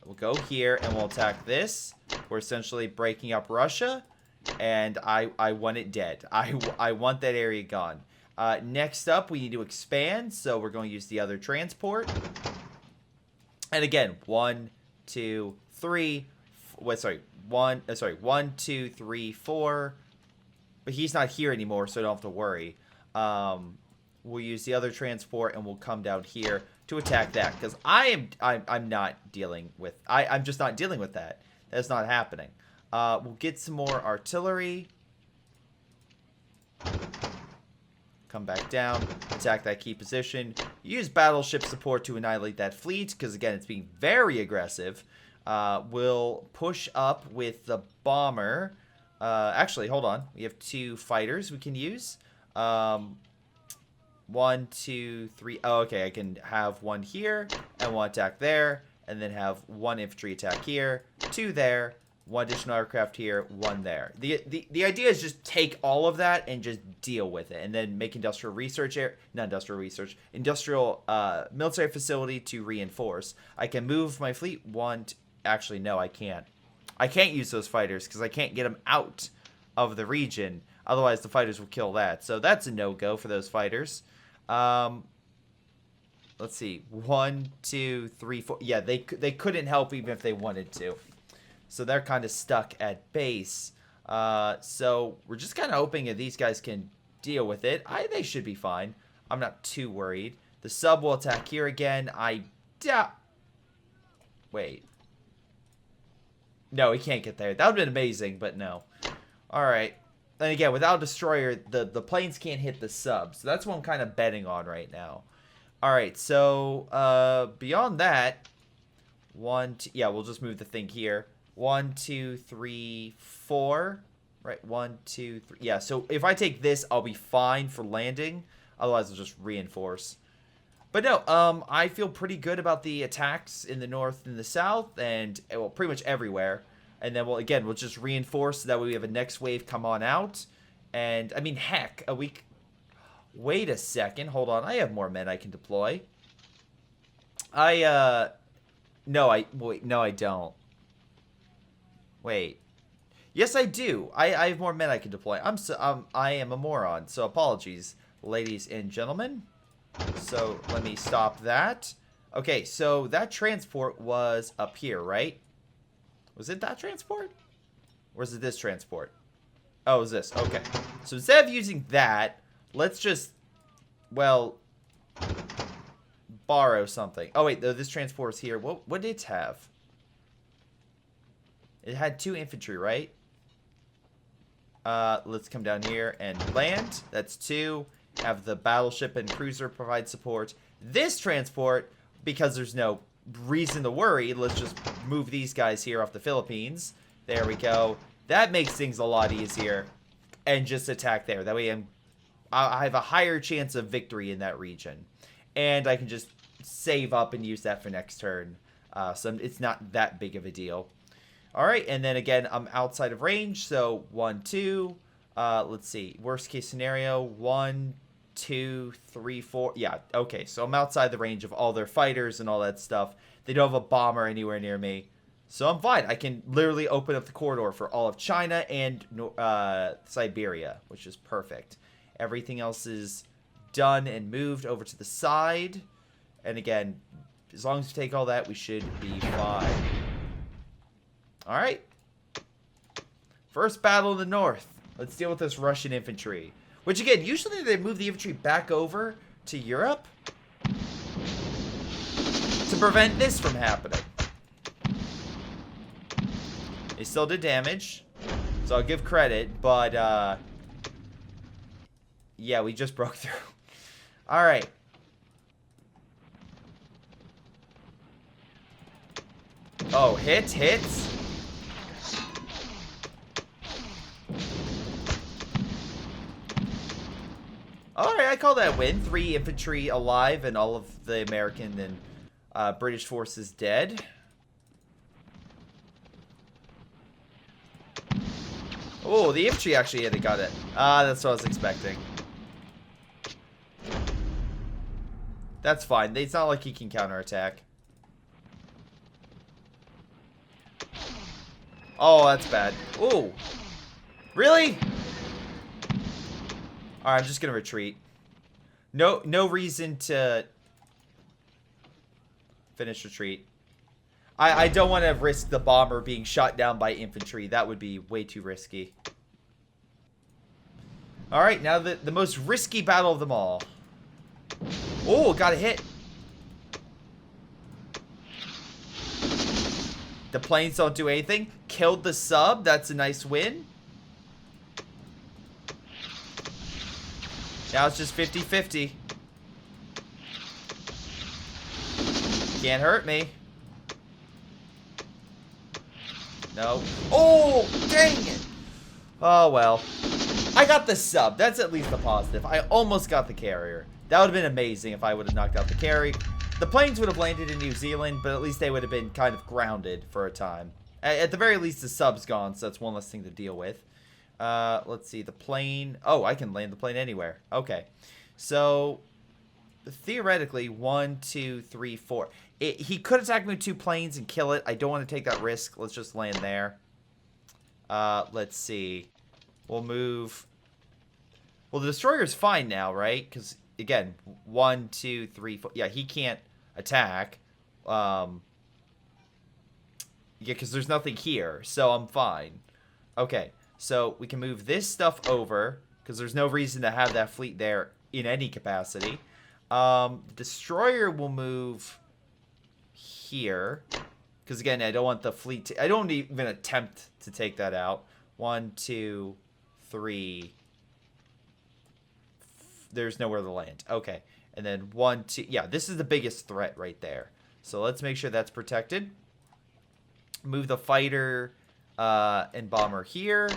We'll go here, and we'll attack this. We're essentially breaking up Russia, and I want it dead. I want that area gone. Next up, we need to expand, so we're going to use the other transport. And again, 1, 2, 3, 1, 2, 3, 4. But he's not here anymore, so I don't have to worry. We'll use the other transport, and we'll come down here to attack that, because I'm not dealing with. I'm just not dealing with that. That's not happening. We'll get some more artillery. Come back down, attack that key position. Use battleship support to annihilate that fleet, because again, it's being very aggressive. We'll push up with the bomber. Actually, hold on. We have 2 fighters we can use. 1, 2, 3. Oh, okay, I can have 1 here and 1 attack there, and then have 1 infantry attack here, 2 there, 1 additional aircraft here, 1 there. The idea is just take all of that and just deal with it, and then make industrial research industrial military facility to reinforce. I can move my fleet actually no, I can't. I can't use those fighters because I can't get them out of the region. Otherwise, the fighters will kill that. So that's a no-go for those fighters. Let's see, 1, 2, 3, 4. Yeah, they couldn't help even if they wanted to. So they're kind of stuck at base. So we're just kind of hoping that these guys can deal with it. They should be fine. I'm not too worried. The sub will attack here again. I doubt... Wait. No, he can't get there. That would have been amazing, but no. Alright. And again, without a destroyer, the planes can't hit the sub. So that's what I'm kind of betting on right now. Alright, so beyond that... 1, 2... Yeah, we'll just move the thing here. 1, 2, 3, 4. Right, 1, 2, 3. Yeah, so if I take this, I'll be fine for landing. Otherwise, I'll just reinforce. But no, I feel pretty good about the attacks in the north and the south, and well, pretty much everywhere. And then, well, again, we'll just reinforce so that way we have a next wave come on out. And I mean, heck, a week. Wait a second, hold on. I have more men I can deploy. No, I don't. Wait. Yes, I do. I have more men I can deploy. I am a moron. So apologies, ladies and gentlemen. So let me stop that. Okay, so that transport was up here, right? Was it that transport? Or is it this transport? Oh, it was this. Okay. So instead of using that, let's just, well, borrow something. Oh, wait, this transport is here. What did it have? It had 2 infantry, right? Let's come down here and land. That's 2. Have the battleship and cruiser provide support. This transport, because there's no reason to worry, let's just move these guys here off the Philippines. There we go. That makes things a lot easier. And just attack there. That way I have a higher chance of victory in that region. And I can just save up and use that for next turn. So it's not that big of a deal. Alright, and then again, I'm outside of range, so 1, 2, let's see, worst case scenario, 1, 2, 3, 4, yeah, okay, so I'm outside the range of all their fighters and all that stuff. They don't have a bomber anywhere near me, so I'm fine. I can literally open up the corridor for all of China and Siberia, which is perfect. Everything else is done and moved over to the side, and again, as long as we take all that, we should be fine. Alright. First battle in the north. Let's deal with this Russian infantry. Which again, usually they move the infantry back over to Europe to prevent this from happening. They still did damage, so I'll give credit, but yeah, we just broke through. Alright. Oh, hits. Alright, I call that a win. 3 infantry alive and all of the American and British forces dead. Oh, the infantry actually got it. That's what I was expecting. That's fine. It's not like he can counterattack. Oh, that's bad. Oh. Really? Alright, I'm just gonna retreat. No reason to finish retreat. I don't want to risk the bomber being shot down by infantry. That would be way too risky. Alright, now the most risky battle of them all. Oh, got a hit. The planes don't do anything. Killed the sub. That's a nice win. Now it's just 50-50. Can't hurt me. No. Oh, dang it. Oh, well. I got the sub. That's at least a positive. I almost got the carrier. That would have been amazing if I would have knocked out the carry. The planes would have landed in New Zealand, but at least they would have been kind of grounded for a time. At the very least, the sub's gone, so that's one less thing to deal with. Let's see, the plane. Oh, I can land the plane anywhere. Okay. So, theoretically, 1, 2, 3, 4. He could attack me with 2 planes and kill it. I don't want to take that risk. Let's just land there. Let's see. We'll move. Well, the destroyer's fine now, right? Because, again, 1, 2, 3, 4. Yeah, he can't attack. Yeah, because there's nothing here, so I'm fine. Okay, so we can move this stuff over, because there's no reason to have that fleet there in any capacity. Destroyer will move here, because again, I don't want the fleet to, I don't even attempt to take that out. 1, 2, 3. There's nowhere to land. Okay, and then 1, 2. Yeah, this is the biggest threat right there. So let's make sure that's protected. Move the fighter and bomber here,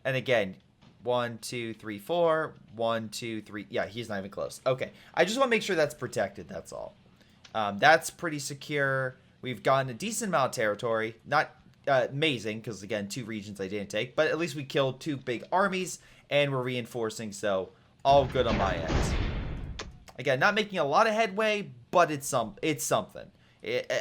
and again, 1, 2, 3, 4. 1, 2, 3. Yeah, he's not even close. Okay, I just want to make sure that's protected. That's all. That's pretty secure. We've gotten a decent amount of territory. Not amazing, because again, 2 regions I didn't take, but at least we killed 2 big armies, and we're reinforcing. So all good on my end. Again, not making a lot of headway, but it's something.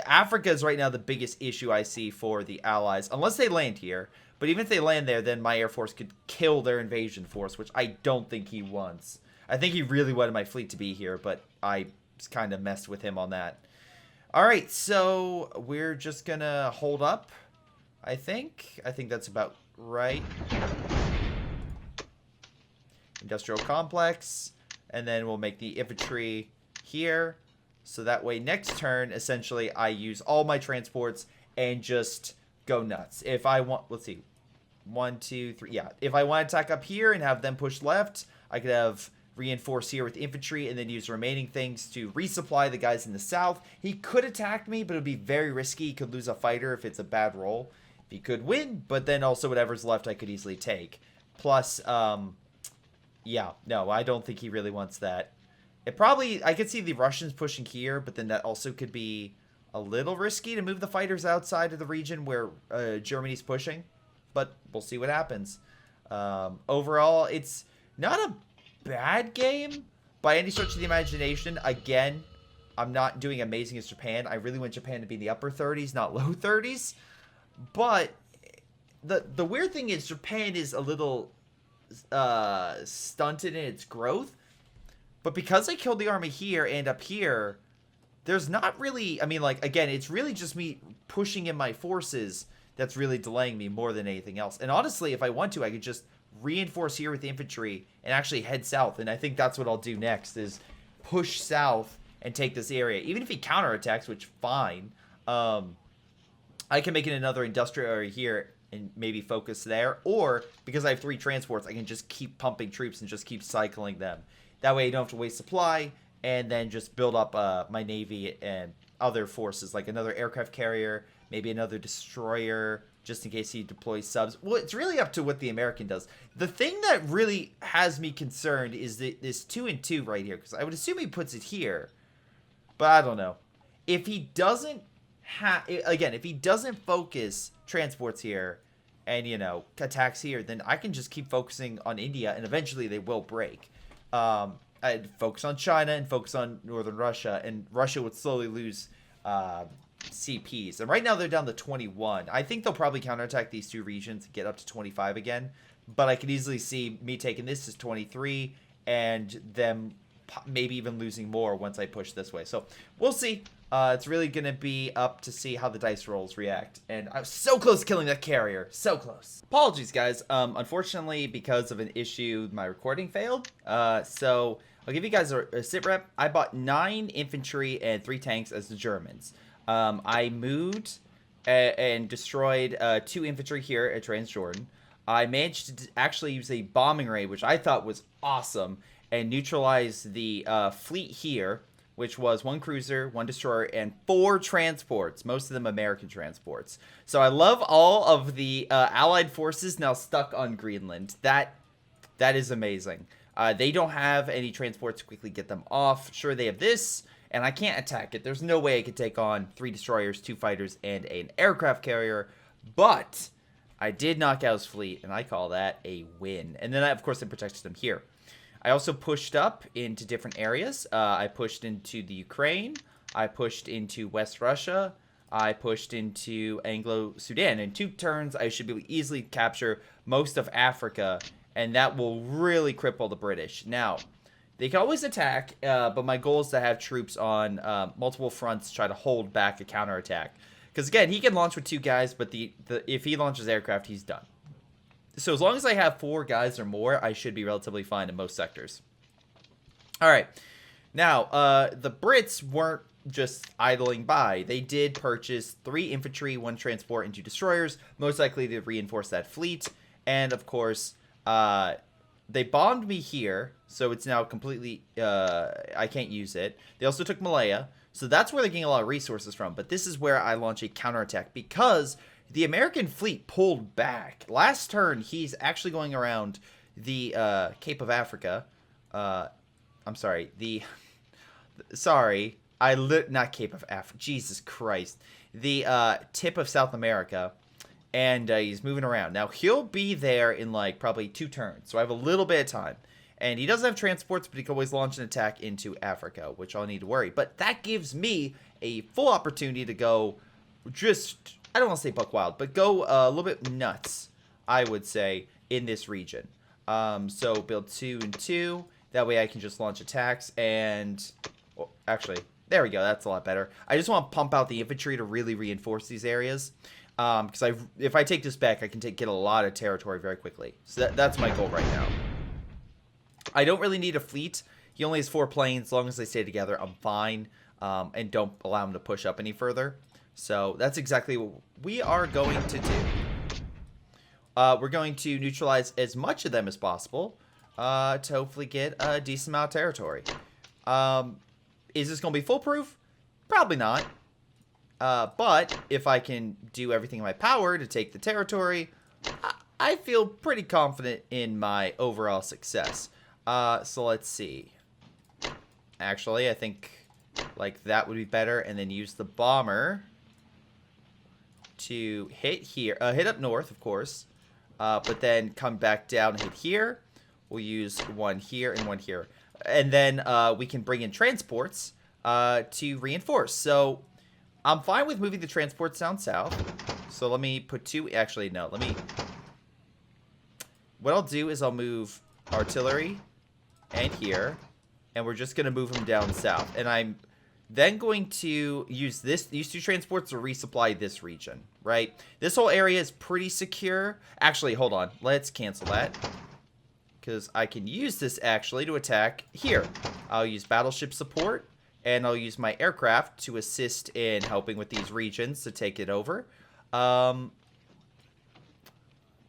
Africa is right now the biggest issue I see for the Allies, unless they land here. But even if they land there, then my Air Force could kill their invasion force, which I don't think he wants. I think he really wanted my fleet to be here, but I just kind of messed with him on that. Alright, so we're just going to hold up, I think. I think that's about right. Industrial complex. And then we'll make the infantry here. So that way, next turn, essentially, I use all my transports and just go nuts. If I want, let's see, 1, 2, 3, yeah. If I want to attack up here and have them push left, I could have reinforce here with infantry and then use the remaining things to resupply the guys in the south. He could attack me, but it would be very risky. He could lose a fighter if it's a bad roll. He could win, but then also whatever's left I could easily take. Plus, yeah, no, I don't think he really wants that. It probably, I could see the Russians pushing here, but then that also could be a little risky to move the fighters outside of the region where Germany's pushing. But we'll see what happens. Overall, it's not a bad game by any stretch of the imagination. Again, I'm not doing amazing as Japan. I really want Japan to be in the upper 30s, not low 30s. But the weird thing is Japan is a little stunted in its growth. But because I killed the army here and up here, there's not really, I mean, like, again, it's really just me pushing in my forces that's really delaying me more than anything else. And honestly, if I want to, I could just reinforce here with the infantry and actually head south. And I think that's what I'll do next, is push south and take this area. Even if he counterattacks, which, fine. I can make it another industrial area here and maybe focus there. Or, because I have 3 transports, I can just keep pumping troops and just keep cycling them. That way you don't have to waste supply, and then just build up my navy and other forces, like another aircraft carrier, maybe another destroyer, just in case he deploys subs. Well, it's really up to what the American does. The thing that really has me concerned is this 2 and 2 right here, because I would assume he puts it here, but I don't know. If he doesn't again, if he doesn't focus transports here and, you know, attacks here, then I can just keep focusing on India, and eventually they will break. I'd focus on China and focus on northern Russia, and Russia would slowly lose CPs. And right now they're down to 21. I think they'll probably counterattack these 2 regions and get up to 25 again. But I could easily see me taking this as 23 and them maybe even losing more once I push this way. So we'll see. It's really going to be up to see how the dice rolls react. And I was so close to killing that carrier. So close. Apologies, guys. Unfortunately, because of an issue, my recording failed. So I'll give you guys a sit rep. I bought 9 infantry and 3 tanks as the Germans. I moved and destroyed 2 infantry here at Transjordan. I managed to actually use a bombing raid, which I thought was awesome, and neutralize the fleet here, which was 1 cruiser, 1 destroyer, and 4 transports, most of them American transports. So I love all of the Allied forces now stuck on Greenland. That is amazing. They don't have any transports to quickly get them off. Sure, they have this, and I can't attack it. There's no way I could take on 3 destroyers, 2 fighters, and an aircraft carrier. But I did knock out his fleet, and I call that a win. And then, of course, I protected him here. I also pushed up into different areas. I pushed into the Ukraine. I pushed into West Russia. I pushed into Anglo-Sudan. In 2 turns, I should be able to easily capture most of Africa, and that will really cripple the British. Now, they can always attack, but my goal is to have troops on multiple fronts to try to hold back a counterattack. Because, again, he can launch with 2 guys, but if he launches aircraft, he's done. So as long as I have 4 guys or more, I should be relatively fine in most sectors. All right. Now, the Brits weren't just idling by. They did purchase 3 infantry, 1 transport, and 2 destroyers, most likely to reinforce that fleet. And, of course, they bombed me here, so it's now completely, I can't use it. They also took Malaya, so that's where they're getting a lot of resources from. But this is where I launch a counterattack, because the American fleet pulled back. Last turn, he's actually going around the Cape of Africa. I'm sorry, not Cape of Africa. Jesus Christ. The tip of South America. And he's moving around. Now, he'll be there in, like, probably 2 turns. So I have a little bit of time. And he doesn't have transports, but he can always launch an attack into Africa, which I'll need to worry. But that gives me a full opportunity to go just, I don't want to say buck wild, but go a little bit nuts, I would say, in this region. So build 2 and 2. That way I can just launch attacks and, well, actually, there we go. That's a lot better. I just want to pump out the infantry to really reinforce these areas. Because if I take this back, I can get a lot of territory very quickly. So that's my goal right now. I don't really need a fleet. He only has 4 planes. As long as they stay together, I'm fine. And don't allow him to push up any further. So that's exactly what we are going to do. We're going to neutralize as much of them as possible to hopefully get a decent amount of territory. Is this going to be foolproof? Probably not. But if I can do everything in my power to take the territory, I feel pretty confident in my overall success. So let's see. Actually, I think like that would be better, and then use the bomber to hit here. Hit up north, of course. But then come back down and hit here. We'll use 1 here and 1 here. And then we can bring in transports to reinforce. So I'm fine with moving the transports down south. So let me put 2. Actually, no. What I'll do is I'll move artillery and here. And we're just going to move them down south. And I'm then going to use these 2 transports to resupply this region, right? This whole area is pretty secure. Actually, hold on. Let's cancel that. Because I can use this, actually, to attack here. I'll use battleship support. And I'll use my aircraft to assist in helping with these regions to take it over. No,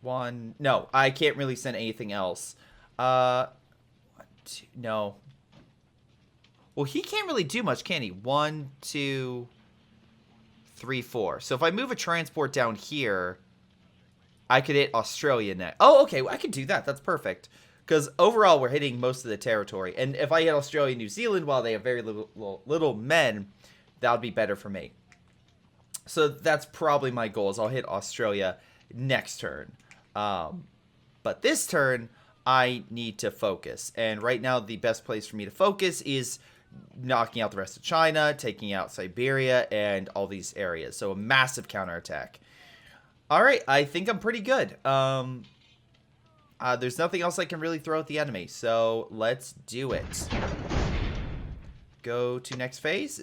I can't really send anything else. 1, 2, no. Well, he can't really do much, can he? 1, 2, 3, 4. So if I move a transport down here, I could hit Australia next. Oh, okay, I can do that. That's perfect. Because overall, we're hitting most of the territory. And if I hit Australia and New Zealand while they have very little men, that would be better for me. So that's probably my goal, is I'll hit Australia next turn. But this turn, I need to focus. And right now, the best place for me to focus is knocking out the rest of China, taking out Siberia, and all these areas. So a massive counterattack. All right, I think I'm pretty good. There's nothing else I can really throw at the enemy, so let's do it. Go to next phase.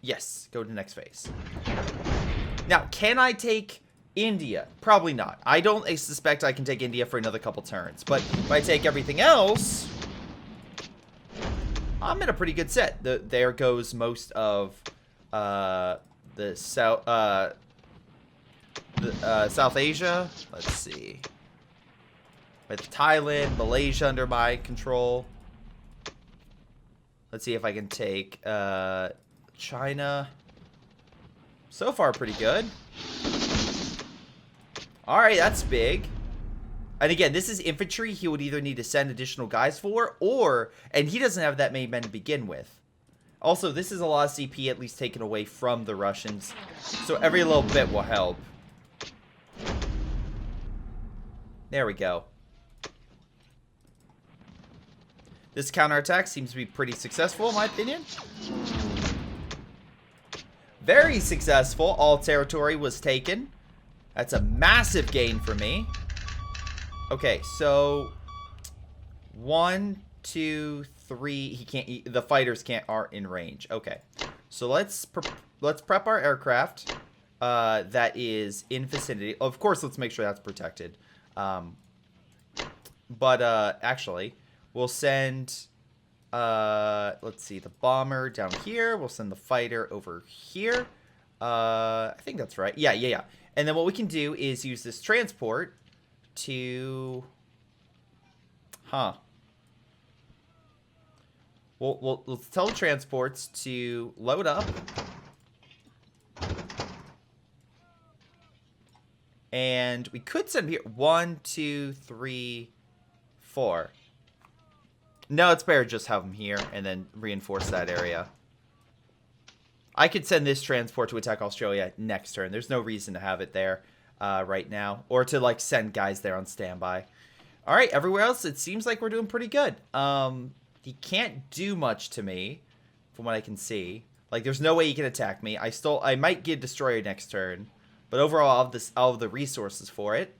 Yes, go to next phase. Now, can I take India? Probably not. I don't suspect I can take India for another couple turns, but if I take everything else, I'm in a pretty good set. There goes most of the South Asia. Let's see. With Thailand, Malaysia under my control. Let's see if I can take China. So far, pretty good. Alright, that's big. And again, this is infantry he would either need to send additional guys for, or, and he doesn't have that many men to begin with. Also, this is a lot of CP at least taken away from the Russians, so every little bit will help. There we go. This counterattack seems to be pretty successful, in my opinion. Very successful. All territory was taken. That's a massive gain for me. Okay, so 1, 2, 3. He can't. The fighters aren't in range. Okay, so let's prep our aircraft. That is in vicinity. Of course, let's make sure that's protected. Actually, we'll send. Let's see, the bomber down here. We'll send the fighter over here. I think that's right. Yeah. And then what we can do is use this transport to. We'll tell transports to load up. And we could send here 1, 2, 3, 4. No, it's better just have them here and then reinforce that area. I could send this transport to attack Australia next turn. There's no reason to have it there right now. Or to, like, send guys there on standby. All right, everywhere else, it seems like we're doing pretty good. He can't do much to me, from what I can see. Like, there's no way he can attack me. I might get Destroyer next turn. But overall, I'll have the resources for it.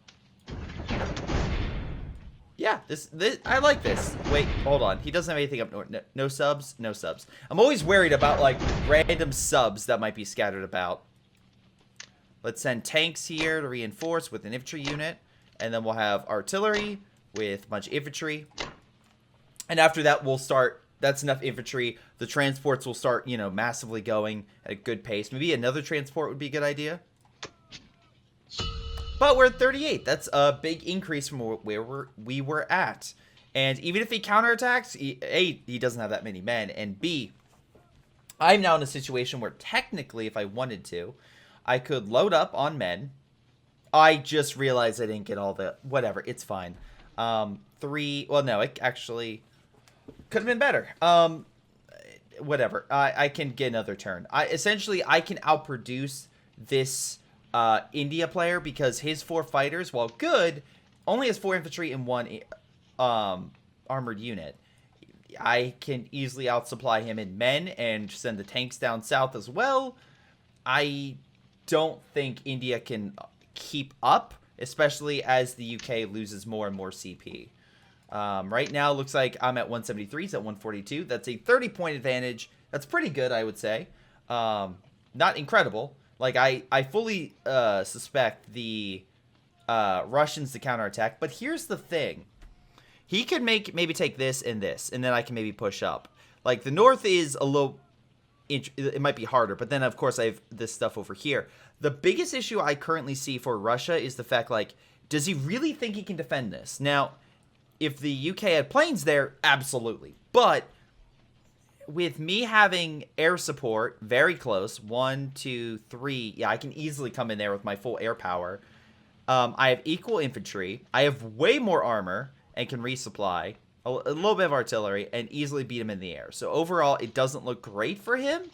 Yeah, this I like this. Wait, hold on. He doesn't have anything up north. No subs? No subs. I'm always worried about, like, random subs that might be scattered about. Let's send tanks here to reinforce with an infantry unit. And then we'll have artillery with a bunch of infantry. And after that, we'll start. That's enough infantry. The transports will start, you know, massively going at a good pace. Maybe another transport would be a good idea. But we're at 38. That's a big increase from where we were at. And even if he counterattacks, A, he doesn't have that many men. And B, I'm now in a situation where technically, if I wanted to, I could load up on men. I just realized I didn't get all the... Whatever, it's fine. 3... Well, no, it actually could have been better. Whatever. I can get another turn. Essentially, I can outproduce this... India player because his 4 fighters, while good, only has 4 infantry and 1 armored unit. I can easily outsupply him in men and send the tanks down south as well. I don't think India can keep up, especially as the UK loses more and more CP. Right now, it looks like I'm at 173, he's at 142. That's a 30-point advantage. That's pretty good, I would say. Not incredible. Like, I fully suspect the Russians to counterattack. But here's the thing. He could maybe take this, and then I can maybe push up. Like, the north is a little... It might be harder, but then, of course, I have this stuff over here. The biggest issue I currently see for Russia is the fact, like, does he really think he can defend this? Now, if the UK had planes there, absolutely. But... with me having air support very close, 1, 2, 3, yeah, I can easily come in there with my full air power. I have equal infantry. I have way more armor and can resupply a little bit of artillery and easily beat him in the air. So overall, it doesn't look great for him.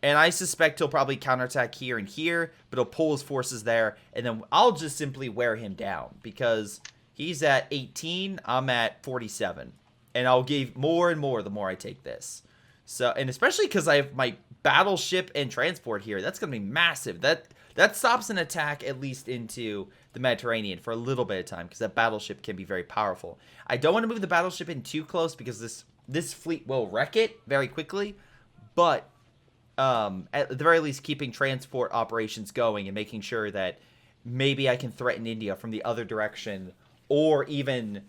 And I suspect he'll probably counterattack here and here, but he'll pull his forces there. And then I'll just simply wear him down because he's at 18, I'm at 47. And I'll give more and more the more I take this. So, and especially because I have my battleship and transport here, that's going to be massive. That stops an attack at least into the Mediterranean for a little bit of time because that battleship can be very powerful. I don't want to move the battleship in too close because this fleet will wreck it very quickly. But at the very least, keeping transport operations going and making sure that maybe I can threaten India from the other direction or even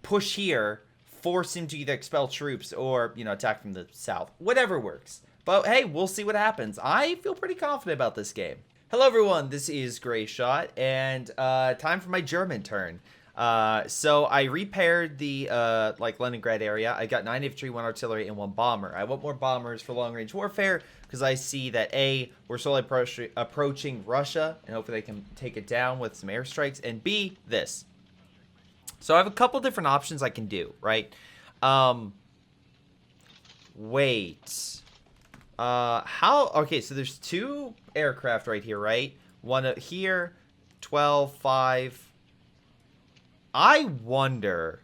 push here. Force him to either expel troops or, you know, attack from the south. Whatever works. But, hey, we'll see what happens. I feel pretty confident about this game. Hello, everyone. This is Greyshot, and time for my German turn. So I repaired the, Leningrad area. I got 9 infantry, 1 artillery, and 1 bomber. I want more bombers for long-range warfare because I see that, A, we're slowly approaching Russia, and hopefully they can take it down with some airstrikes, and B, this. So I have a couple different options I can do, right? Okay, so there's 2 aircraft right here, right? One here, 12, 5. I wonder,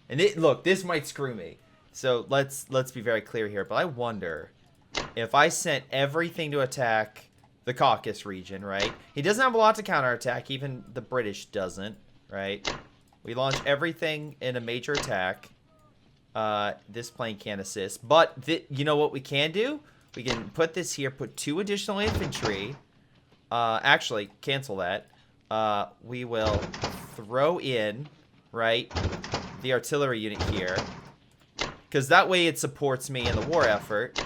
and look, this might screw me. So let's be very clear here. But I wonder if I sent everything to attack the Caucasus region, right? He doesn't have a lot to counterattack. Even the British doesn't, right? We launch everything in a major attack. This plane can't assist. But you know what we can do? We can put this here, put 2 additional infantry. Actually, cancel that. We will throw in, right, the artillery unit here. Because that way it supports me in the war effort.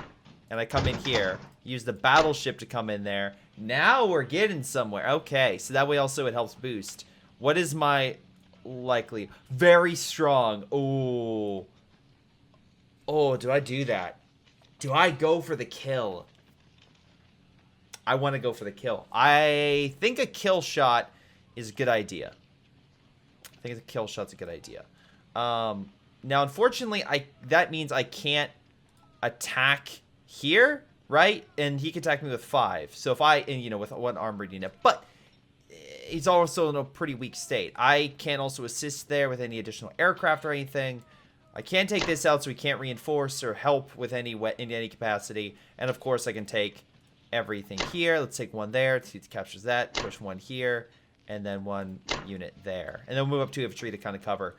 And I come in here, use the battleship to come in there. Now we're getting somewhere. Okay, so that way also it helps boost. What is my likely? Very strong. Oh. Oh, do I do that? Do I go for the kill? I want to go for the kill. I think a kill shot is a good idea. I think a kill shot's a good idea. Now, unfortunately, that means I can't attack here, right? And he can attack me with 5. So if with 1 armored unit. But he's also in a pretty weak state. I can't also assist there with any additional aircraft or anything. I can't take this out, so we can't reinforce or help with in any capacity. And of course, I can take everything here. Let's take 1 there. See if it captures that. Push 1 here, and then 1 unit there. And then we'll move up 2 infantry to kind of cover.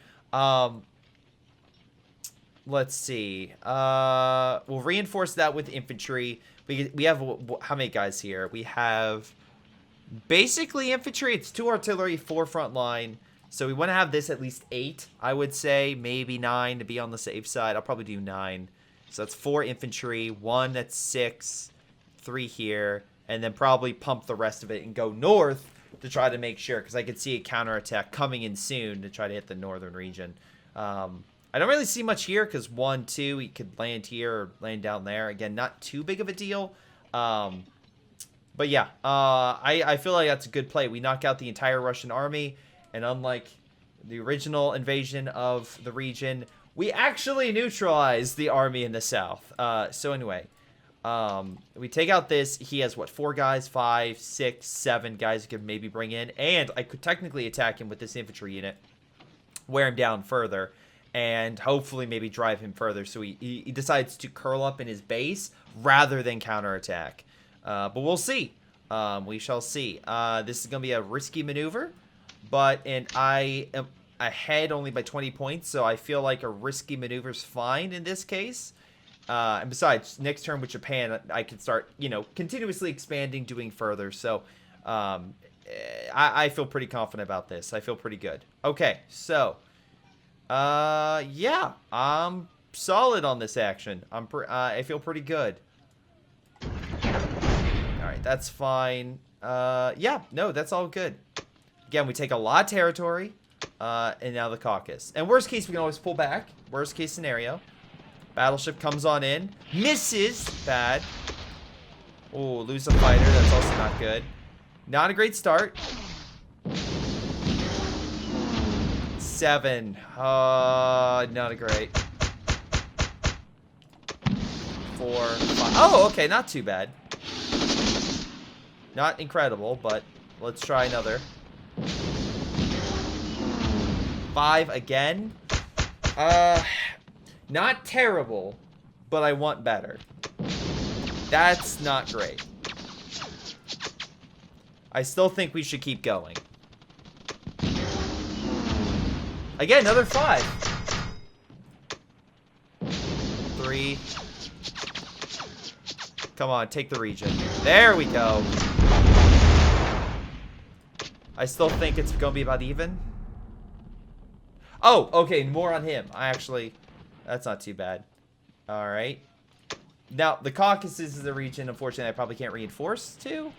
Let's see. We'll reinforce that with infantry. We have how many guys here? We have basically infantry. It's 2 artillery, 4 front line. So we want to have this at least 8, I would say. Maybe 9 to be on the safe side. I'll probably do 9. So that's 4 infantry. 1 that's 6. 3 here. And then probably pump the rest of it and go north to try to make sure. Because I could see a counterattack coming in soon to try to hit the northern region. I don't really see much here because 1, 2, he could land here or land down there. Again, not too big of a deal. But yeah, I feel like that's a good play. We knock out the entire Russian army. And unlike the original invasion of the region, we actually neutralize the army in the south. So anyway, we take out this. He has, what, 4 guys, 5, 6, 7 guys he could maybe bring in. And I could technically attack him with this infantry unit, wear him down further, and hopefully maybe drive him further. So he decides to curl up in his base rather than counterattack. But we'll see. We shall see. This is going to be a risky maneuver. And I am ahead only by 20 points, so I feel like a risky maneuver's fine in this case. And besides, next turn with Japan, I can start, continuously expanding, doing further. So I feel pretty confident about this. I feel pretty good. Okay, so yeah, I'm solid on this action. I feel pretty good. All right, that's fine. Yeah, no, that's all good. Again, we take a lot of territory, and now the Caucasus. And worst case, we can always pull back. Worst case scenario. Battleship comes on in. Misses. Bad. Oh, lose a fighter. That's also not good. Not a great start. 7. Not a great. 4, 5. Oh, okay, not too bad. Not incredible, but let's try another. 5 again. Not terrible, but I want better. That's not great. I still think we should keep going. Again, another 5. 3. Come on, take the region. There we go. I still think it's going to be about even. Oh, okay, more on him. That's not too bad. All right. Now, the Caucasus is a region, unfortunately, I probably can't reinforce to.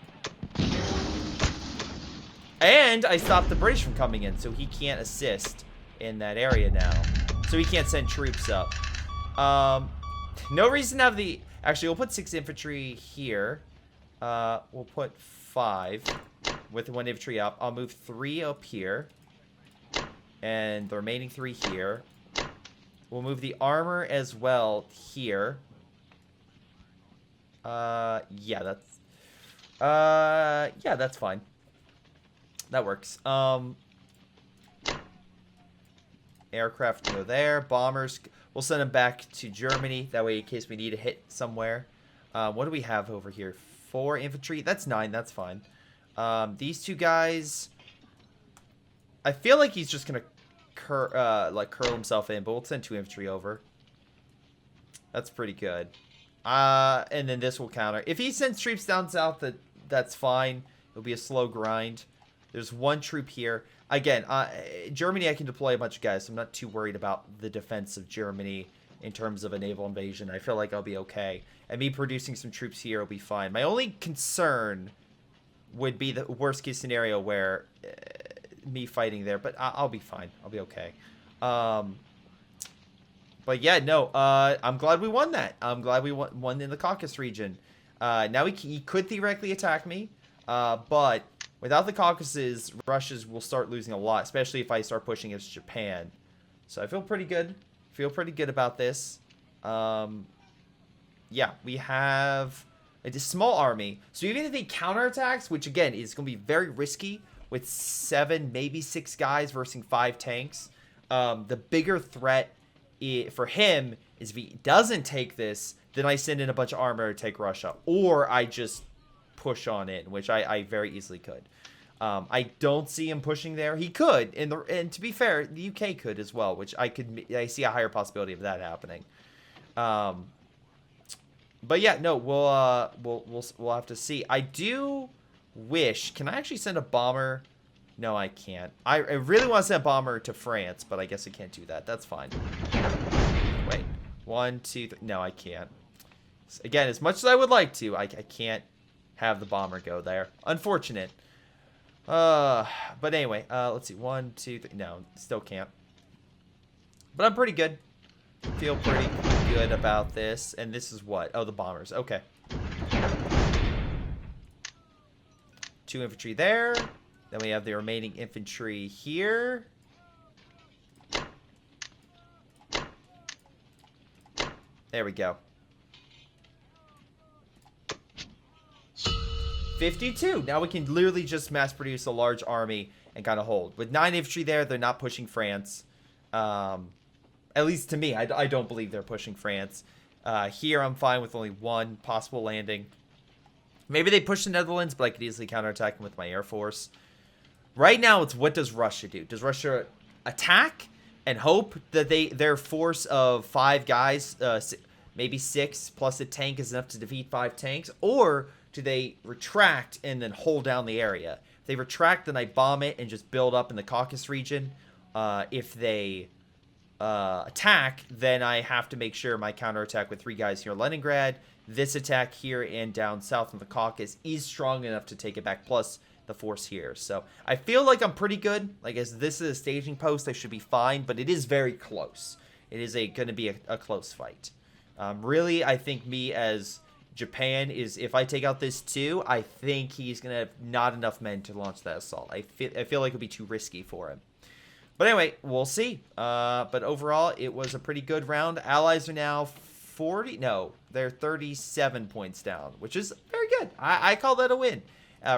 And I stopped the British from coming in, so he can't assist in that area now. So he can't send troops up. No reason to have the... Actually, we'll put 6 infantry here. We'll put 5 with 1 infantry up. I'll move 3 up here. And the remaining 3 here. We'll move the armor as well here. Yeah, that's fine. That works. Aircraft go there. Bombers, we'll send them back to Germany. That way, in case we need a hit somewhere. What do we have over here? 4 infantry. That's 9. That's fine. These 2 guys, I feel like he's just gonna curl himself in, but we'll send 2 infantry over. That's pretty good. And then this will counter. If he sends troops down south, that's fine. It'll be a slow grind. There's 1 troop here. Again, Germany, I can deploy a bunch of guys, so I'm not too worried about the defense of Germany in terms of a naval invasion. I feel like I'll be okay. And me producing some troops here will be fine. My only concern would be the worst case scenario where me fighting there, but I'll be fine. I'll be okay. But yeah, no, I'm glad we won that. I'm glad we won in the Caucasus region. Now he could theoretically attack me, but without the Caucasus, Russia's will start losing a lot, especially if I start pushing against Japan. So I feel pretty good. Feel pretty good about this. Yeah, we have a small army. So even if he counterattacks, which again is going to be very risky with 7, maybe 6 guys versus 5 tanks, the bigger threat for him is if he doesn't take this, then I send in a bunch of armor to take Russia, or I just push on in, which I very easily could. I don't see him pushing there. He could, and to be fair, the UK could as well, which I see a higher possibility of that happening. But yeah, no, we'll have to see. I do wish. Can I actually send a bomber? No, I can't. I really want to send a bomber to France, but I guess I can't do that. That's fine. Wait, 1, 2, 3. No, I can't. Again, as much as I would like to, I can't have the bomber go there. Unfortunate. But anyway, let's see. 1, 2, 3. No, still can't. But I'm pretty good. Feel pretty good about this. And this is what? Oh, the bombers. Okay. 2 infantry there. Then we have the remaining infantry here. There we go. 52. Now we can literally just mass produce a large army and kind of hold. With 9 infantry there, they're not pushing France. At least to me, I don't believe they're pushing France. Here, I'm fine with only 1 possible landing. Maybe they push the Netherlands, but I could easily counterattack them with my Air Force. Right now, it's what does Russia do? Does Russia attack and hope that their force of 5 guys, maybe 6 plus a tank is enough to defeat 5 tanks? Or do they retract and then hold down the area? If they retract, then I bomb it and just build up in the Caucasus region. If they attack, then I have to make sure my counterattack with 3 guys here in Leningrad, this attack here and down south in the Caucasus is strong enough to take it back, plus the force here. So I feel like I'm pretty good. Like, as this is a staging post, I should be fine, but it is very close. It is going to be a close fight. Really, I think me as Japan is, if I take out this too, I think he's going to have not enough men to launch that assault. I feel like it would be too risky for him. But anyway, we'll see. But overall, it was a pretty good round. Allies are now 40. No, they're 37 points down, which is very good. I call that a win.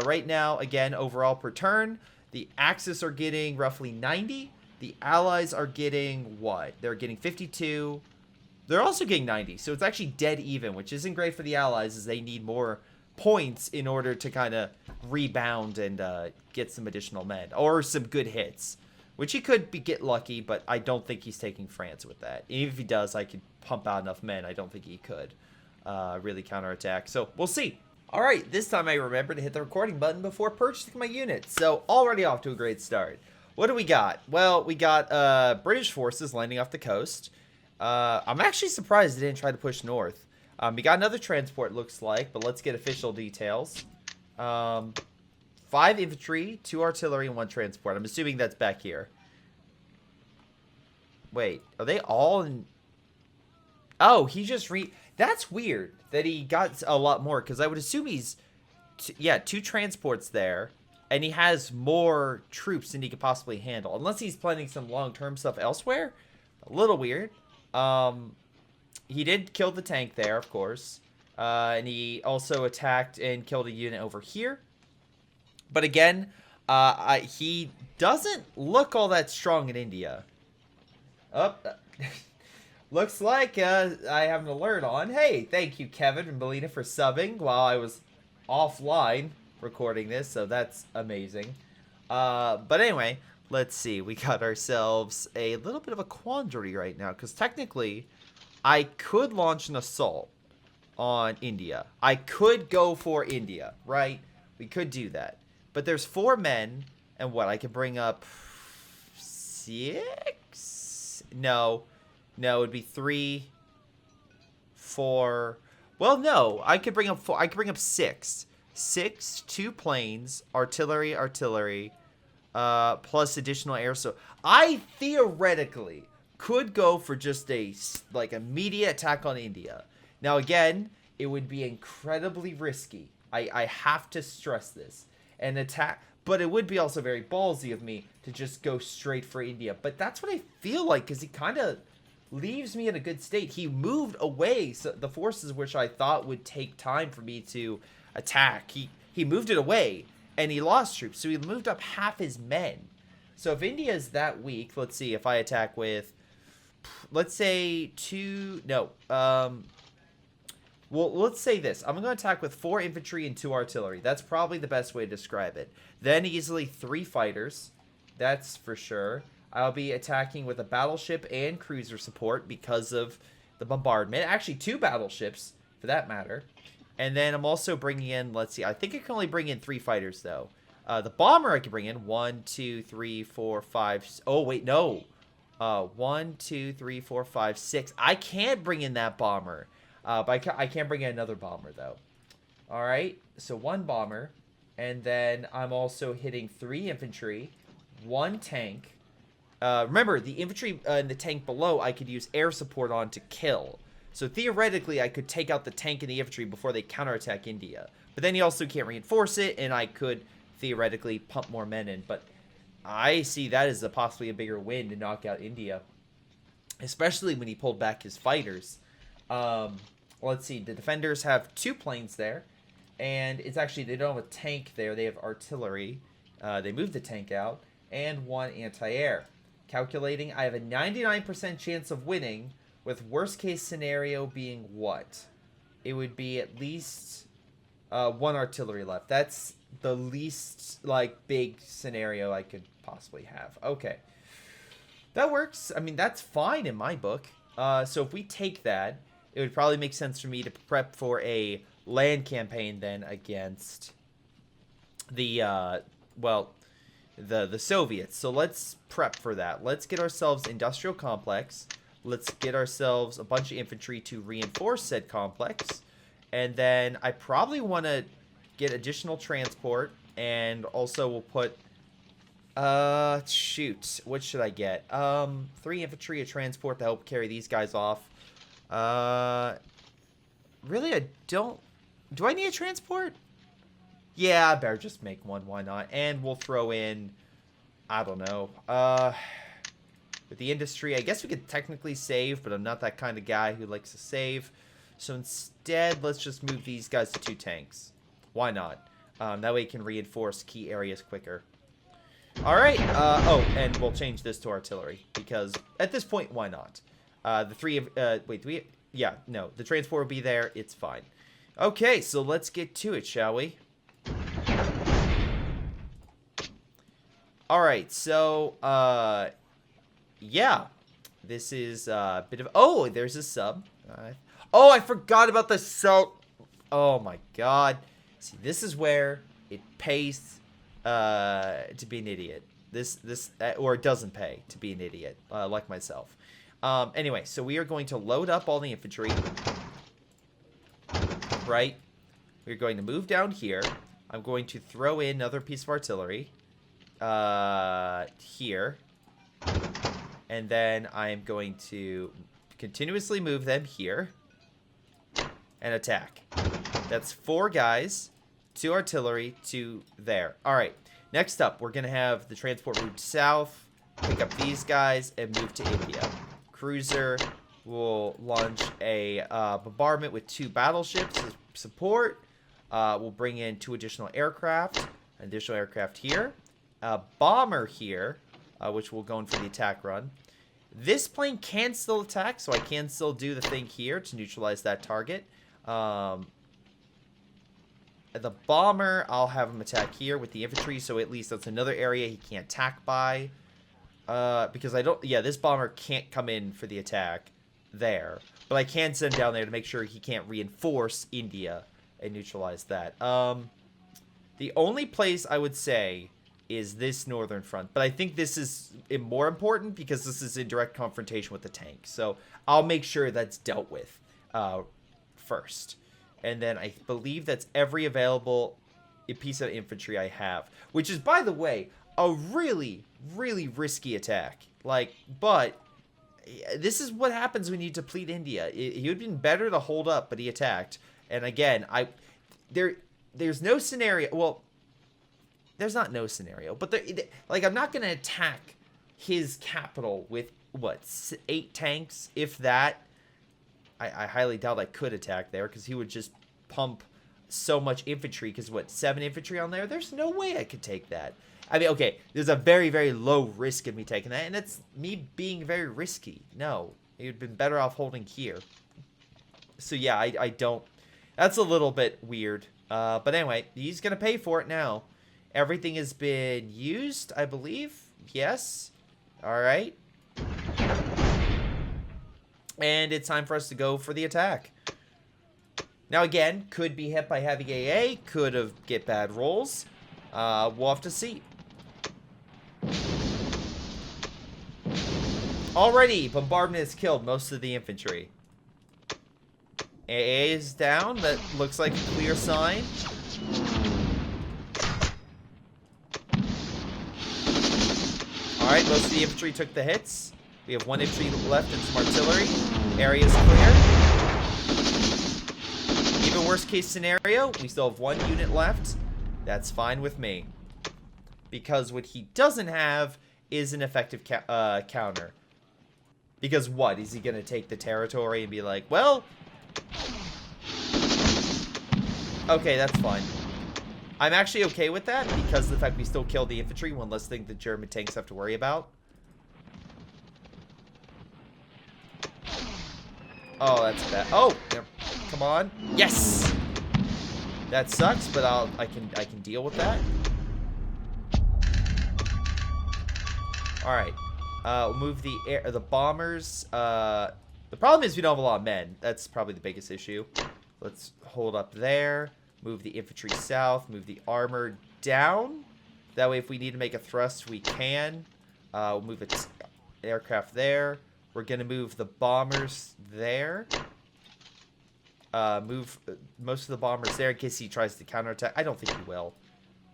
Right now, again, overall per turn, the Axis are getting roughly 90. The Allies are getting what? They're getting 52. They're also getting 90. So it's actually dead even, which isn't great for the Allies, as they need more points in order to kind of rebound and get some additional men or some good hits. Which he could get lucky, but I don't think he's taking France with that. Even if he does, I could pump out enough men. I don't think he could really counterattack. So we'll see. All right, this time I remember to hit the recording button before purchasing my unit. So already off to a great start. What do we got? Well, we got British forces landing off the coast. I'm actually surprised they didn't try to push north. We got another transport, looks like, but let's get official details. 5 infantry, 2 artillery, and 1 transport. I'm assuming that's back here. Wait, are they all in? Oh, he just That's weird that he got a lot more, because I would assume he's, 2 transports there, and he has more troops than he could possibly handle. Unless he's planning some long-term stuff elsewhere. A little weird. He did kill the tank there, of course. And he also attacked and killed a unit over here. But again, he doesn't look all that strong in India. Oh, looks like I have an alert on. Hey, thank you, Kevin and Melina, for subbing while I was offline recording this, so that's amazing. But anyway, let's see. We got ourselves a little bit of a quandary right now, because technically, I could launch an assault on India. I could go for India, right? We could do that. But there's 4 men, and what? I could bring up 6? No, it'd be 3, 4. Well, no, I could bring up 4. I could bring up 6. 6, 2 planes, artillery, plus additional air. So I theoretically could go for just a immediate attack on India. Now again, it would be incredibly risky. I have to stress this. An attack, but it would be also very ballsy of me to just go straight for India. But that's what I feel like, because he kind of leaves me in a good state. He moved away the forces which I thought would take time for me to attack. He moved it away, and he lost troops. So he moved up half his men. So if India is that weak, let's see, if I attack with, let's say 2, no, well, let's say this. I'm going to attack with 4 infantry and 2 artillery. That's probably the best way to describe it. Then easily 3 fighters. That's for sure. I'll be attacking with a battleship and cruiser support because of the bombardment. Actually, 2 battleships, for that matter. And then I'm also bringing in, let's see, I think I can only bring in 3 fighters, though. The bomber I can bring in, 1, 2, 3, 4, 5. Oh, wait, no. 1, 2, 3, 4, 5, 6. I can't bring in that bomber. But I can't bring in another bomber, though. Alright, so 1 bomber. And then I'm also hitting 3 infantry, 1 tank. Remember, the infantry and the tank below, I could use air support on to kill. So theoretically, I could take out the tank and the infantry before they counterattack India. But then you also can't reinforce it, and I could theoretically pump more men in. But I see that as possibly a bigger win to knock out India. Especially when he pulled back his fighters. Let's see, the defenders have 2 planes there. And it's actually, they don't have a tank there, they have artillery. They moved the tank out. And 1 anti-air. Calculating, I have a 99% chance of winning, with worst case scenario being what? It would be at least 1 artillery left. That's the least, big scenario I could possibly have. Okay. That works. I mean, that's fine in my book. So if we take that, it would probably make sense for me to prep for a land campaign then against the, the Soviets. So let's prep for that. Let's get ourselves industrial complex. Let's get ourselves a bunch of infantry to reinforce said complex. And then I probably want to get additional transport. And also we'll put, shoot, what should I get? 3 infantry, a transport to help carry these guys off. Really, I don't... Do I need a transport? Yeah, I better just make one. Why not? And we'll throw in... I don't know. With the industry, I guess we could technically save, but I'm not that kind of guy who likes to save. So instead, let's just move these guys to 2 tanks. Why not? That way you can reinforce key areas quicker. Alright, oh, and we'll change this to artillery, because at this point, why not? The 3 of, wait, do we, yeah, no, the transport will be there, it's fine. Okay, so let's get to it, shall we? Alright, so, yeah, this is a bit of, oh, there's a sub. Oh, I forgot about the sub. Oh my god. See, this is where it pays to be an idiot. Or it doesn't pay to be an idiot, like myself. Anyway, so we are going to load up all the infantry. Right? We're going to move down here. I'm going to throw in another piece of artillery. Here. And then I'm going to continuously move them here. And attack. That's 4 guys. 2 artillery, 2 there. Alright. Next up, we're going to have the transport route south. Pick up these guys and move to India. Cruiser will launch a bombardment with 2 battleships as support. We'll bring in 2 additional aircraft. Additional aircraft here. A bomber here, which will go in for the attack run. This plane can still attack, so I can still do the thing here to neutralize that target. The bomber, I'll have him attack here with the infantry, so at least that's another area he can't attack by. Because I don't... Yeah, this bomber can't come in for the attack there. But I can send him down there to make sure he can't reinforce India and neutralize that. The only place I would say is this northern front. But I think this is more important because this is in direct confrontation with the tank. So I'll make sure that's dealt with first. And then I believe that's every available piece of infantry I have. Which is, by the way, a really, really risky attack. Like, but this is what happens when you deplete India. He would have been better to hold up, but he attacked. And again, there's no scenario. Well, there's not no scenario, but like I'm not gonna attack his capital with what 8 tanks, if that. I highly doubt I could attack there because he would just pump so much infantry. Because what 7 infantry on there? There's no way I could take that. I mean, okay, there's a very, very low risk of me taking that, and it's me being very risky. No, it would have been better off holding here. So yeah, I don't. That's a little bit weird. But anyway, he's gonna pay for it now. Everything has been used, I believe. Yes. All right. And it's time for us to go for the attack. Now again, could be hit by heavy AA, could have get bad rolls. We'll have to see. Already, bombardment has killed most of the infantry. AA is down. That looks like a clear sign. Alright, most of the infantry took the hits. We have 1 infantry left and some artillery. Area is clear. Even worst case scenario, we still have 1 unit left. That's fine with me. Because what he doesn't have is an effective counter. Because what? Is he going to take the territory and be like, well... Okay, that's fine. I'm actually okay with that because of the fact we still kill the infantry. One less thing the German tanks have to worry about. Oh, that's bad. Oh, come on. Yes! That sucks, but I can deal with that. All right. We'll move the bombers. The problem is we don't have a lot of men. That's probably the biggest issue. Let's hold up there. Move the infantry south. Move the armor down. That way, if we need to make a thrust, we can. We'll move the aircraft there. We're going to move the bombers there. Move most of the bombers there in case he tries to counterattack. I don't think he will.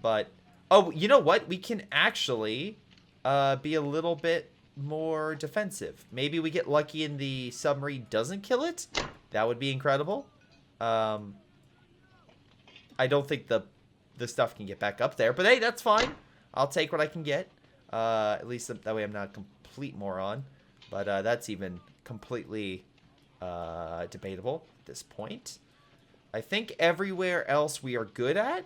But, oh, you know what? We can actually be a little bit more defensive. Maybe we get lucky and the submarine doesn't kill it. That would be incredible. I don't think the stuff can get back up there. But, hey, that's fine. I'll take what I can get. At least that way I'm not a complete moron. But that's even completely debatable at this point. I think everywhere else we are good at.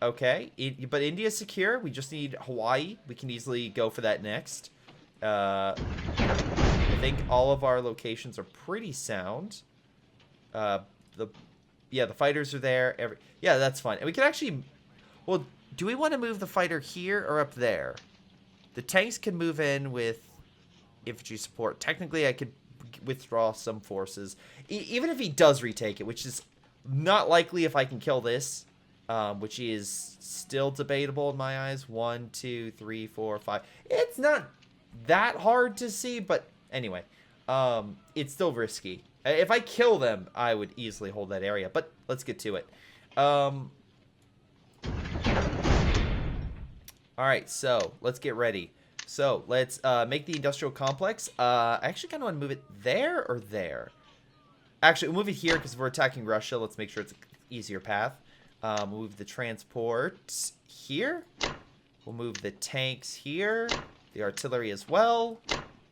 Okay. But India's secure. We just need Hawaii. We can easily go for that next. I think all of our locations are pretty sound. Yeah, the fighters are there. Yeah, that's fine. And we can actually... Well, do we want to move the fighter here or up there? The tanks can move in with infantry support. Technically, I could withdraw some forces. Even if he does retake it, which is not likely if I can kill this, which is still debatable in my eyes. 1, 2, 3, 4, 5. It's not that hard to see, but anyway, it's still risky. If I kill them, I would easily hold that area, but let's get to it. Alright, so let's get ready. So let's make the industrial complex. I actually kind of want to move it there or there. Actually, we'll move it here because if we're attacking Russia, let's make sure it's an easier path. Move the transport here. We'll move the tanks here. The artillery as well.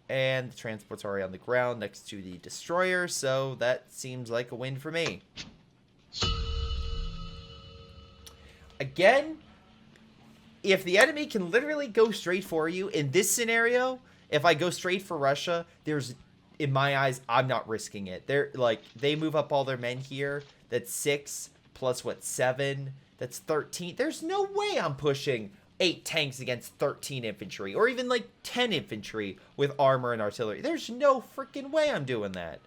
And the transport's already on the ground next to the destroyer, so that seems like a win for me. Again, if the enemy can literally go straight for you in this scenario, if I go straight for Russia, there's, in my eyes, I'm not risking it. They're like, they move up all their men here. That's 6 plus what, 7? That's 13. There's no way I'm pushing 8 tanks against 13 infantry, or even like 10 infantry with armor and artillery. There's no freaking way I'm doing that.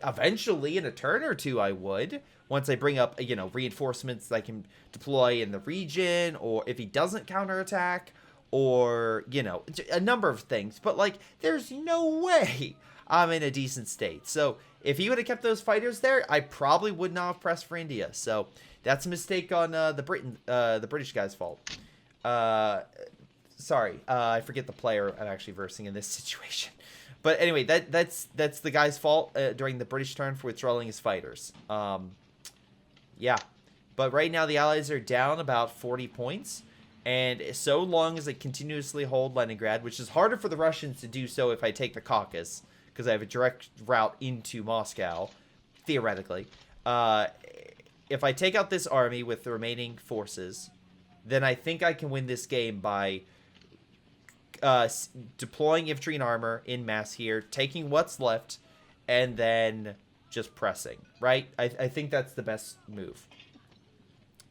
Eventually, in a turn or two, I would. Once I bring up, you know, reinforcements that I can deploy in the region, or if he doesn't counterattack, or, you know, a number of things. But, like, there's no way I'm in a decent state. So, if he would have kept those fighters there, I probably would not have pressed for India. So, that's a mistake on the British guy's fault. Sorry, I forget the player I'm actually versing in this situation. But anyway, that's the guy's fault during the British turn for withdrawing his fighters. Yeah. But right now the Allies are down about 40 points. And so long as they continuously hold Leningrad, which is harder for the Russians to do so if I take the Caucasus, because I have a direct route into Moscow, theoretically. If I take out this army with the remaining forces, then I think I can win this game by deploying infantry and armor in mass here, taking what's left, and then just pressing, right? I think that's the best move.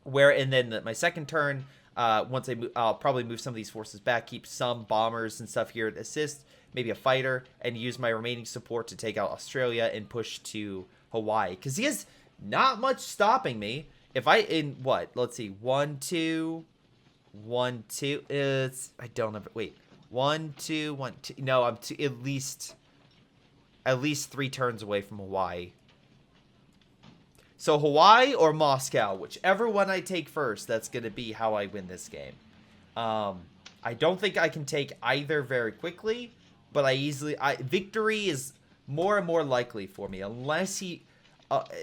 And then my second turn, once I move, I'll probably move some of these forces back, keep some bombers and stuff here to assist, maybe a fighter, and use my remaining support to take out Australia and push to Hawaii. Because he has not much stopping me. If I, let's see, 1, 2, 1, 2, I don't know, wait. 1, 2, 1, 2. No, I'm at least 3 turns away from Hawaii. So Hawaii or Moscow, whichever one I take first, that's going to be how I win this game. I don't think I can take either very quickly, but victory is more and more likely for me, unless he.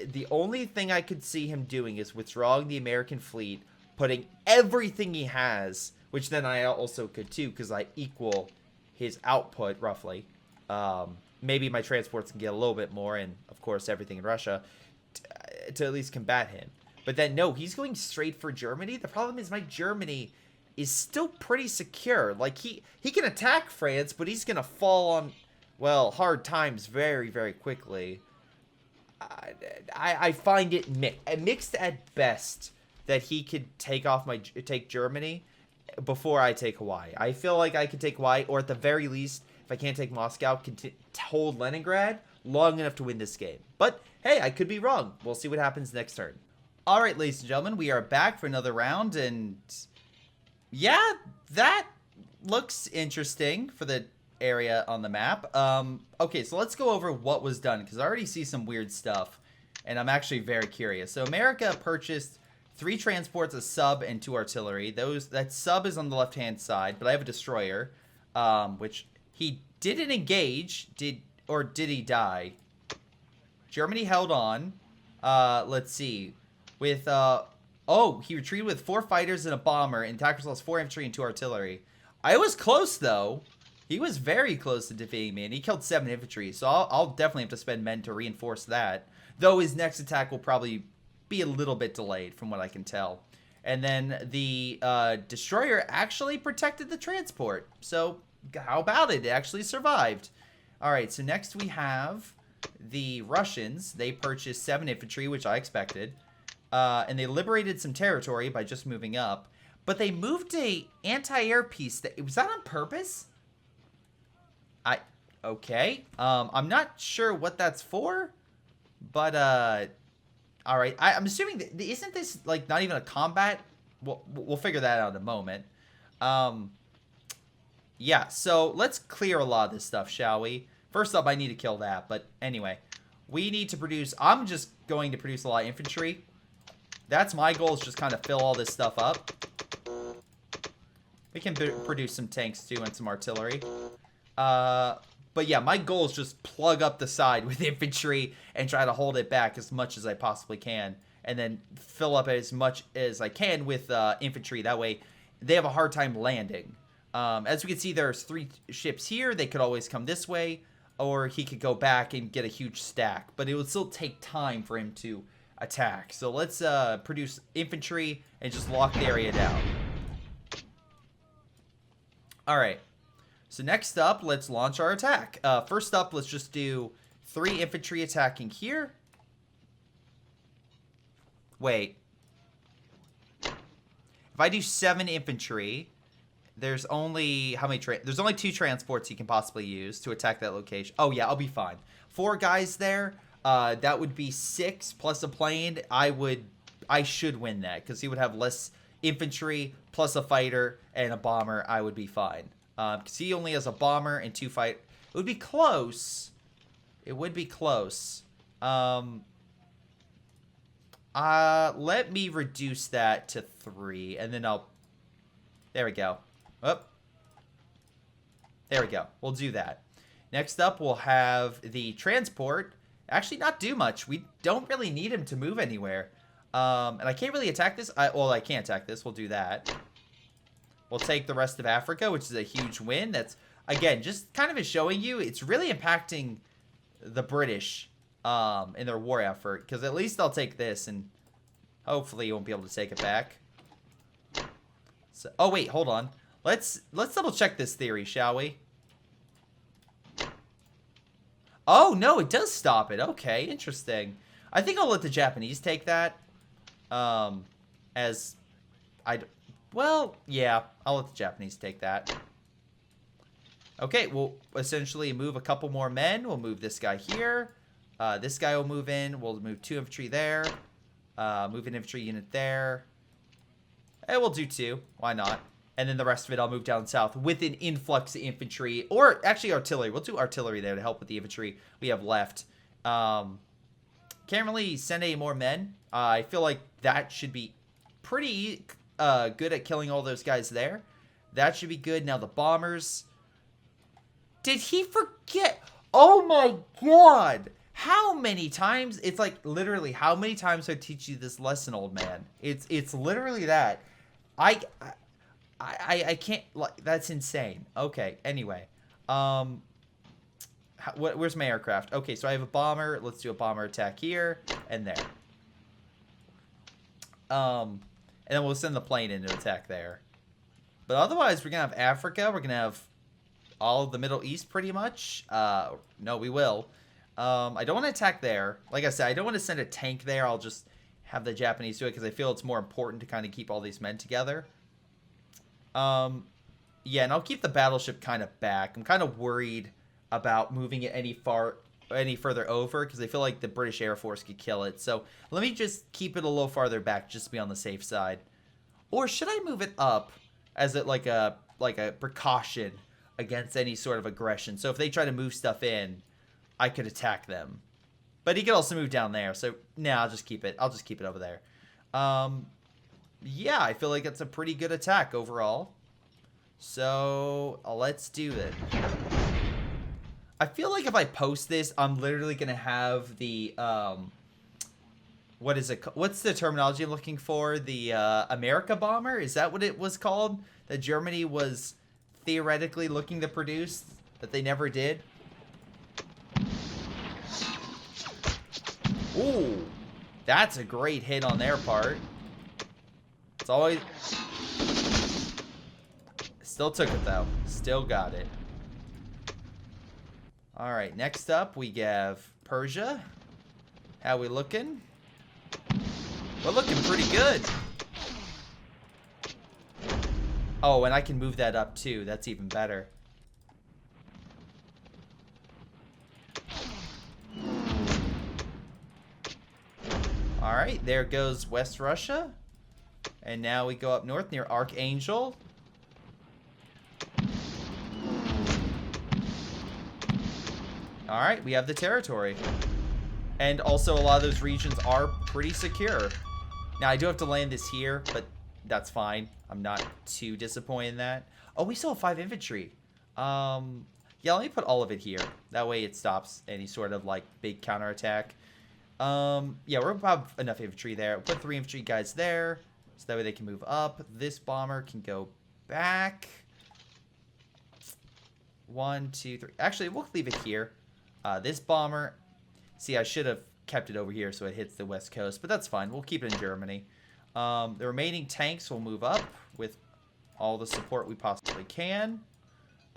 The only thing I could see him doing is withdrawing the American fleet, putting everything he has, which then I also could too, because I equal his output roughly. Maybe my transports can get a little bit more, and of course everything in Russia, to at least combat him. But then no, he's going straight for Germany. The problem is my Germany is still pretty secure. Like he can attack France, but he's gonna fall on, well, hard times very, very quickly. I find it mixed at best that he could take Germany before I take Hawaii. I feel like I could take Hawaii, or at the very least, if I can't take Moscow, hold Leningrad long enough to win this game. But hey, I could be wrong. We'll see what happens next turn. All right, ladies and gentlemen, we are back for another round, and yeah, that looks interesting for the area on the map. Okay, so let's go over what was done, because I already see some weird stuff, and I'm actually very curious. So America purchased 3 transports, a sub, and 2 artillery. That sub is on the left-hand side, but I have a destroyer, which he didn't engage. Did he die? Germany held on. Let's see. With, he retreated with 4 fighters and a bomber, and attackers lost 4 infantry and 2 artillery. I was close, though. He was very close to defeating me, and he killed 7 infantry, so I'll definitely have to spend men to reinforce that. Though his next attack will probably be a little bit delayed, from what I can tell. And then the destroyer actually protected the transport. So, how about it? It actually survived. Alright, so next we have the Russians. They purchased 7 infantry, which I expected. And they liberated some territory by just moving up. But they moved a anti-air piece. Was that on purpose? Okay. I'm not sure what that's for. But, alright. I'm assuming, isn't this, like, not even a combat? We'll figure that out in a moment. Yeah, so let's clear a lot of this stuff, shall we? First up, I need to kill that. But anyway, we need to produce... I'm just going to produce a lot of infantry. That's my goal, is just kind of fill all this stuff up. We can produce some tanks, too, and some artillery. But yeah, my goal is just plug up the side with infantry and try to hold it back as much as I possibly can. And then fill up as much as I can with infantry. That way, they have a hard time landing. As we can see, there's 3 ships here. They could always come this way. Or he could go back and get a huge stack. But it would still take time for him to attack. So let's produce infantry and just lock the area down. Alright. So next up, let's launch our attack. First up, let's just do 3 infantry attacking here. Wait. If I do 7 infantry, there's only how many there's only 2 transports you can possibly use to attack that location. Oh yeah, I'll be fine. 4 guys there. That would be 6 plus a plane. I should win that because he would have less infantry plus a fighter and a bomber. I would be fine. Because he only has a bomber and 2 fight. It would be close. It would be close. Let me reduce that to 3, and then I'll. There we go. Oh. There we go. We'll do that. Next up, we'll have the transport. Actually, not do much. We don't really need him to move anywhere. And I can't really attack this. Well, I can't attack this. We'll do that. We'll take the rest of Africa, which is a huge win. That's, again, just kind of is showing you it's really impacting the British in their war effort. Because at least I'll take this, and hopefully you won't be able to take it back. So, oh, wait, hold on. Let's double check this theory, shall we? Oh, no, it does stop it. Okay, interesting. I think I'll let the Japanese take that. Well, yeah, I'll let the Japanese take that. Okay, we'll essentially move a couple more men. We'll move this guy here. This guy will move in. We'll move 2 infantry there. Move an infantry unit there. And we'll do 2. Why not? And then the rest of it I'll move down south with an influx of infantry. Or actually artillery. We'll do artillery there to help with the infantry we have left. Can't really send any more men. I feel like that should be pretty good at killing all those guys there. That should be good. Now the bombers. Did he forget? Oh my god! How many times? It's like literally how many times do I teach you this lesson, old man? It's literally that. I can't, like, that's insane. Okay, anyway. Where's my aircraft? Okay, so I have a bomber. Let's do a bomber attack here and there. And then we'll send the plane in to attack there. But otherwise, we're going to have Africa. We're going to have all of the Middle East pretty much. No, we will. I don't want to attack there. Like I said, I don't want to send a tank there. I'll just have the Japanese do it because I feel it's more important to kind of keep all these men together. Yeah, and I'll keep the battleship kind of back. I'm kind of worried about moving it any further over because I feel like the British Air Force could kill it. So let me just keep it a little farther back just to be on the safe side. Or should I move it up as like a precaution against any sort of aggression? So if they try to move stuff in, I could attack them. But he could also move down there. So nah, I'll just keep it over there. Yeah, I feel like it's a pretty good attack overall. So let's do it. I feel like if I post this, I'm literally going to have the, what's the terminology I'm looking for? The America bomber? Is that what it was called? That Germany was theoretically looking to produce, that they never did? Ooh, that's a great hit on their part. It's always... Still took it, though. Still got it. Alright, next up, we have Persia. How we looking? We're looking pretty good. Oh, and I can move that up, too. That's even better. Alright, there goes West Russia. And now we go up north near Archangel. Alright, we have the territory. And also a lot of those regions are pretty secure. Now, I do have to land this here, but that's fine. I'm not too disappointed in that. Oh, we still have 5 infantry. Yeah, let me put all of it here. That way it stops any sort of, like, big counterattack. Yeah, we're about enough infantry there. We'll put 3 infantry guys there, so that way they can move up. This bomber can go back. 1, 2, 3. Actually, we'll leave it here. This bomber, see, I should have kept it over here so it hits the west coast, but that's fine. We'll keep it in Germany. The remaining tanks will move up with all the support we possibly can.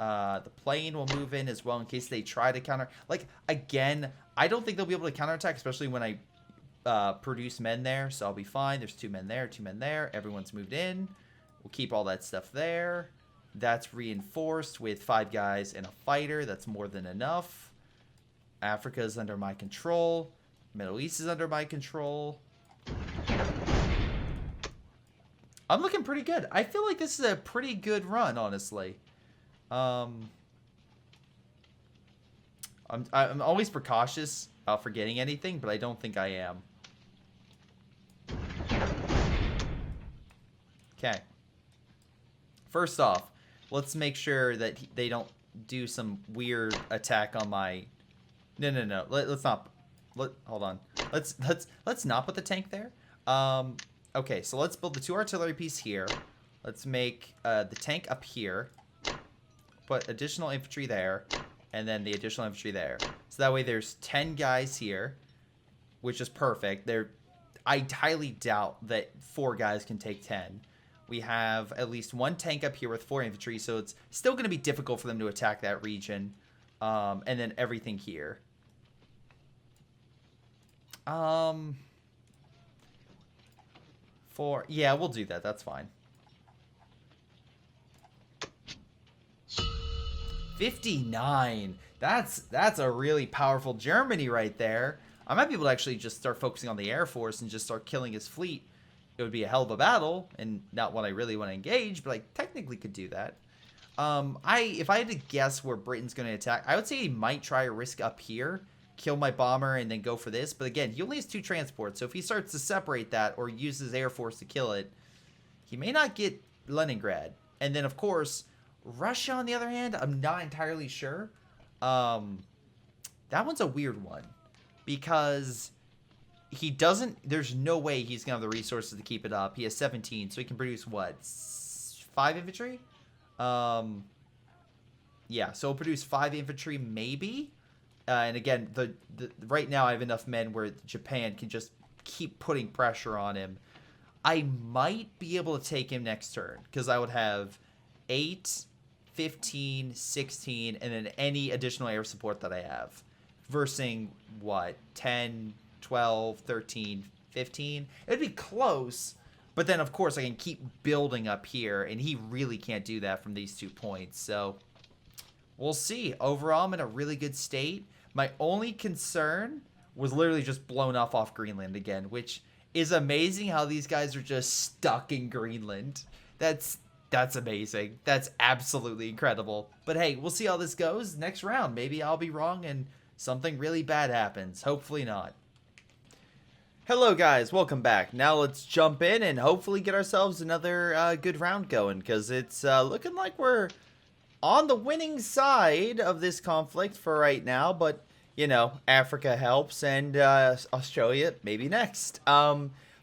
The plane will move in as well in case they try to counter. Like, again, I don't think they'll be able to counterattack, especially when I produce men there. So I'll be fine. There's 2 men there, 2 men there. Everyone's moved in. We'll keep all that stuff there. That's reinforced with 5 guys and a fighter. That's more than enough. Africa is under my control. Middle East is under my control. I'm looking pretty good. I feel like this is a pretty good run, honestly. I'm always precautious about forgetting anything, but I don't think I am. Okay. First off, let's make sure that they don't do some weird attack on my... No. Let's not... Hold on. Let's not put the tank there. Okay, so let's build the 2 artillery piece here. Let's make the tank up here. Put additional infantry there. And then the additional infantry there. So that way there's 10 guys here. Which is perfect. I highly doubt that 4 guys can take 10. We have at least 1 tank up here with 4 infantry. So it's still going to be difficult for them to attack that region. And then everything here. Yeah, we'll do that. That's fine. 59. That's a really powerful Germany right there. I might be able to actually just start focusing on the Air Force and just start killing his fleet. It would be a hell of a battle and not one I really want to engage, but I technically could do that. If I had to guess where Britain's going to attack, I would say he might try a risk up here, kill my bomber, and then go for this. But again, he only has 2 transports, so if he starts to separate that or uses Air Force to kill it, he may not get Leningrad. And then, of course, Russia, on the other hand, I'm not entirely sure. That one's a weird one because he doesn't... There's no way he's going to have the resources to keep it up. He has 17, so he can produce, what, 5 infantry? Yeah, so he'll produce 5 infantry, maybe. And again, right now I have enough men where Japan can just keep putting pressure on him. I might be able to take him next turn because I would have 8, 15, 16, and then any additional air support that I have. Versing, what, 10, 12, 13, 15? It'd be close, but then, of course, I can keep building up here, and he really can't do that from these 2 points, so we'll see. Overall, I'm in a really good state. My only concern was literally just blown off Greenland again, which is amazing how these guys are just stuck in Greenland. That's amazing. That's absolutely incredible. But hey, we'll see how this goes. Next round, maybe I'll be wrong and something really bad happens. Hopefully not. Hello guys, welcome back. Now let's jump in and hopefully get ourselves another good round going, because it's looking like we're on the winning side of this conflict for right now, but you know, Africa helps, and Australia maybe next.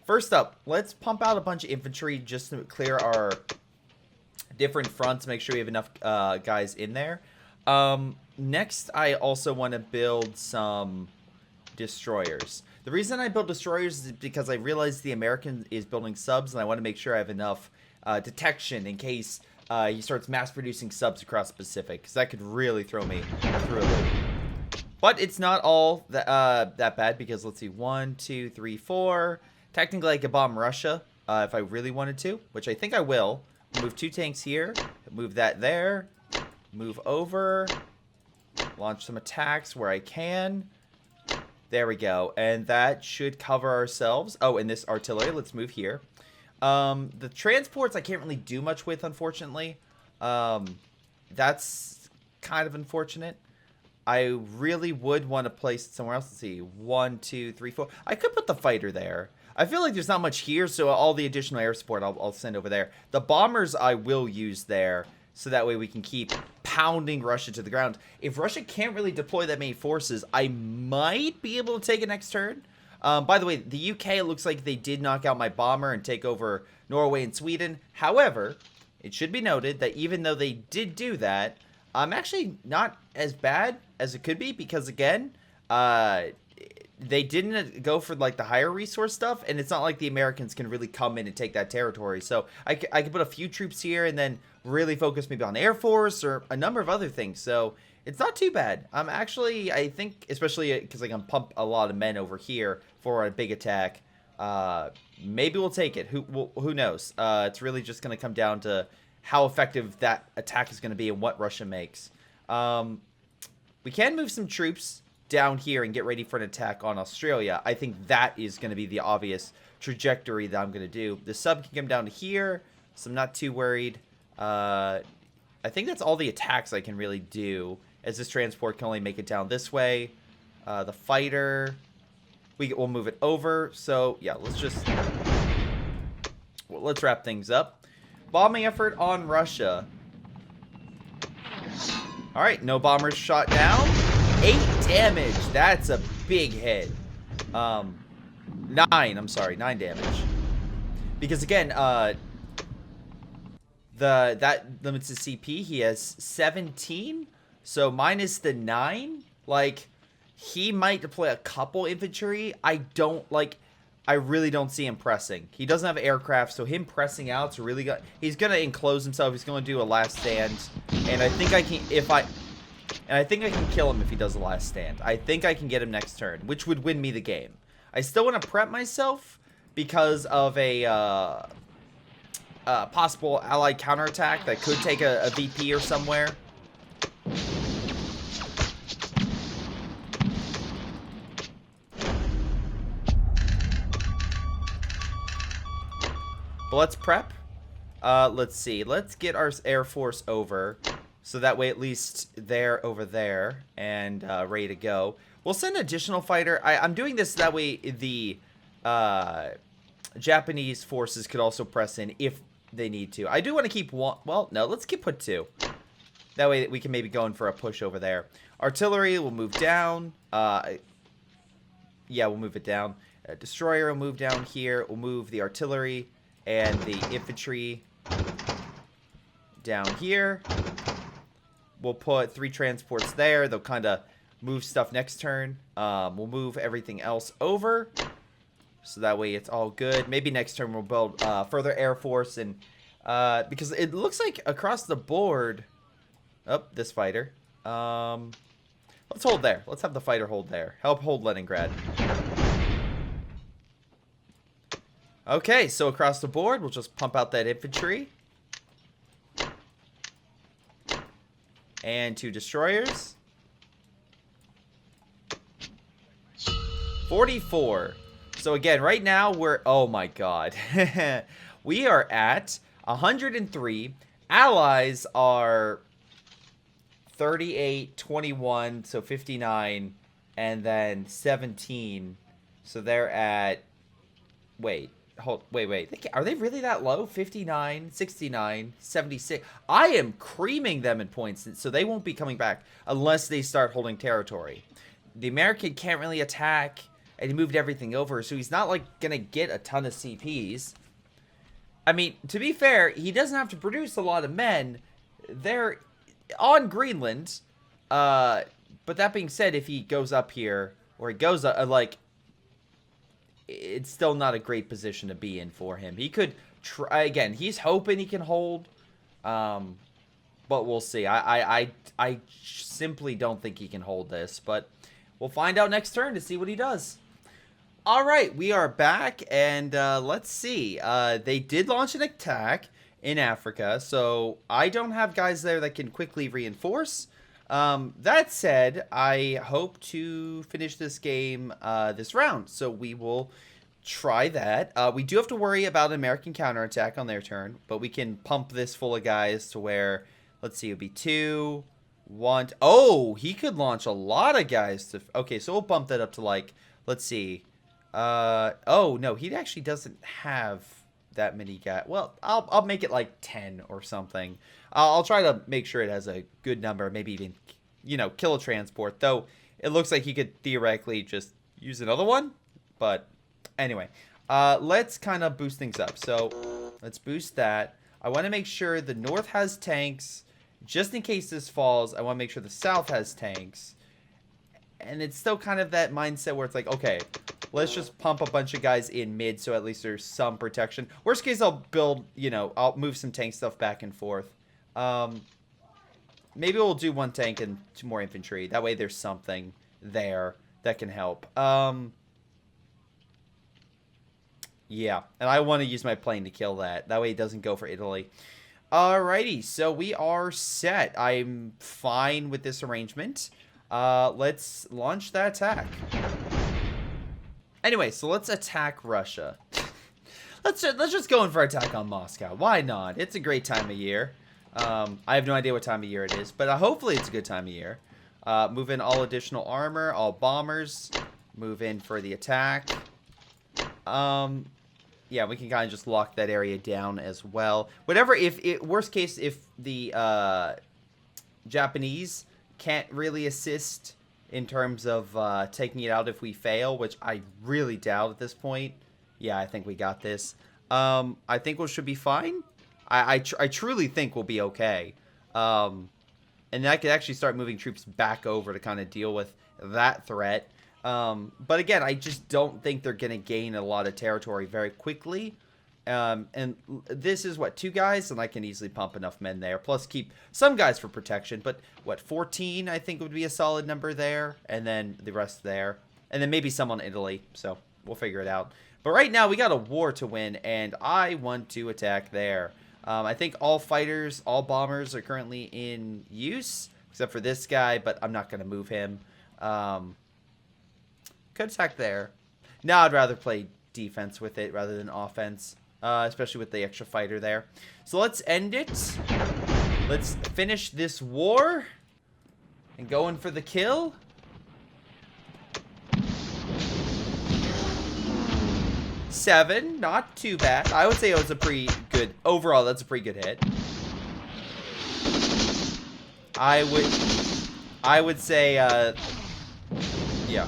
First up, let's pump out a bunch of infantry just to clear our different fronts, make sure we have enough guys in there. Next, I also want to build some destroyers. The reason I build destroyers is because I realize the American is building subs, and I want to make sure I have enough detection in case he starts mass producing subs across the Pacific, because that could really throw me through a loop. But it's not all that bad, because let's see, 1, 2, 3, 4. Technically, I could bomb Russia if I really wanted to, which I think I will. Move 2 tanks here, move that there, move over, launch some attacks where I can. There we go, and that should cover ourselves. Oh, and this artillery, let's move here. The transports I can't really do much with, unfortunately. That's kind of unfortunate. I really would want to place it somewhere else. Let's see, 1, 2, 3, 4. I could put the fighter there. I feel like there's not much here, so all the additional air support I'll send over there. The bombers I will use there, so that way we can keep pounding Russia to the ground. If Russia can't really deploy that many forces, I might be able to take it next turn. By the way, the UK, it looks like they did knock out my bomber and take over Norway and Sweden. However, it should be noted that even though they did do that, I'm actually not as bad as it could be, because again, they didn't go for like the higher resource stuff, and it's not like the Americans can really come in and take that territory. So I could put a few troops here and then really focus maybe on Air Force or a number of other things. So it's not too bad. I'm actually, I think, especially because I can pump a lot of men over here for a big attack. Maybe we'll take it. Who knows? It's really just going to come down to how effective that attack is going to be and what Russia makes. We can move some troops down here and get ready for an attack on Australia. I think that is going to be the obvious trajectory that I'm going to do. The sub can come down to here, so I'm not too worried. I think that's all the attacks I can really do, as this transport can only make it down this way. The fighter, we'll move it over. So yeah, let's wrap things up. Bombing effort on Russia. All right, no bombers shot down. 8 damage. That's a big hit. 9 damage. Because again, that limits his CP. He has 17. So minus the 9, like, he might deploy a couple infantry. I really don't see him pressing. He doesn't have aircraft, so him pressing out's really good. He's gonna enclose himself. He's gonna do a last stand, and I think I can kill him if he does a last stand. I think I can get him next turn, which would win me the game. I still want to prep myself because of a possible allied counterattack that could take a VP or somewhere. But let's prep. Let's see. Let's get our Air Force over. So that way at least they're over there and ready to go. We'll send an additional fighter. I'm doing this that way the Japanese forces could also press in if they need to. I do want to keep one. Well, no, let's put 2. That way we can maybe go in for a push over there. Artillery will move down. Yeah, we'll move it down. Destroyer will move down here. We'll move the artillery and the infantry down here. We'll put 3 transports there. They'll kind of move stuff next turn. We'll move everything else over. So that way it's all good. Maybe next turn we'll build further Air Force. And because it looks like across the board... Oh, this fighter. Let's hold there. Let's have the fighter hold there. Help hold Leningrad. Okay, so across the board, we'll just pump out that infantry. And 2 destroyers. 44. So again, right now we're... Oh my god. We are at 103. Allies are 38, 21, so 59. And then 17. So they're at... Wait. Wait. Are they really that low? 59, 69, 76. I am creaming them in points, so they won't be coming back unless they start holding territory. The American can't really attack, and he moved everything over, so he's not, like, going to get a ton of CPs. I mean, to be fair, he doesn't have to produce a lot of men. They're on Greenland. But that being said, if he goes up here, or he goes up, like... It's still not a great position to be in for him. He could try again. He's hoping he can hold, but we'll see. I simply don't think he can hold this, but we'll find out next turn to see what he does. All right, we are back, and let's see. They did launch an attack in Africa, so I don't have guys there that can quickly reinforce. That said, I hope to finish this game this round, so we will try that. We do have to worry about an American counterattack on their turn, but we can pump this full of guys to where, let's see, it would be 2, 1... Oh, he could launch a lot of guys to... Okay, so we'll bump that up to, like, let's see. Oh, no, he actually doesn't have that many guys. Well, I'll make it like 10 or something. I'll try to make sure it has a good number, maybe even, you know, kill a transport. Though, it looks like he could theoretically just use another one. But, anyway. Let's kind of boost things up. So, let's boost that. I want to make sure the north has tanks. Just in case this falls, I want to make sure the south has tanks. And it's still kind of that mindset where it's like, okay, let's just pump a bunch of guys in mid so at least there's some protection. Worst case, I'll build, you know, I'll move some tank stuff back and forth. Maybe we'll do 1 tank and 2 more infantry. That way there's something there that can help. Yeah, and I want to use my plane to kill that. That way it doesn't go for Italy. Alrighty, so we are set. I'm fine with this arrangement. Let's launch that attack. Anyway, so let's attack Russia. let's just go in for attack on Moscow. Why not? It's a great time of year. I have no idea what time of year it is, but hopefully it's a good time of year. Move in all additional armor, all bombers. Move in for the attack. Yeah, we can kind of just lock that area down as well. Whatever, worst case, if the Japanese can't really assist in terms of taking it out if we fail, which I really doubt at this point. Yeah, I think we got this. I think we should be fine. I truly think we'll be okay. And I could actually start moving troops back over to kind of deal with that threat. But again, I just don't think they're going to gain a lot of territory very quickly. And this is, what, 2 guys? And I can easily pump enough men there. Plus keep some guys for protection. But, what, 14 I think would be a solid number there. And then the rest there. And then maybe some on Italy. So, we'll figure it out. But right now, we got a war to win. And I want to attack there. I think all fighters, all bombers are currently in use. Except for this guy. But I'm not going to move him. Could attack there. Now I'd rather play defense with it rather than offense. Especially with the extra fighter there. So let's end it. Let's finish this war. And go in for the kill. Seven, not too bad. I would say it was a pretty good, overall that's a pretty good hit. I would say, yeah.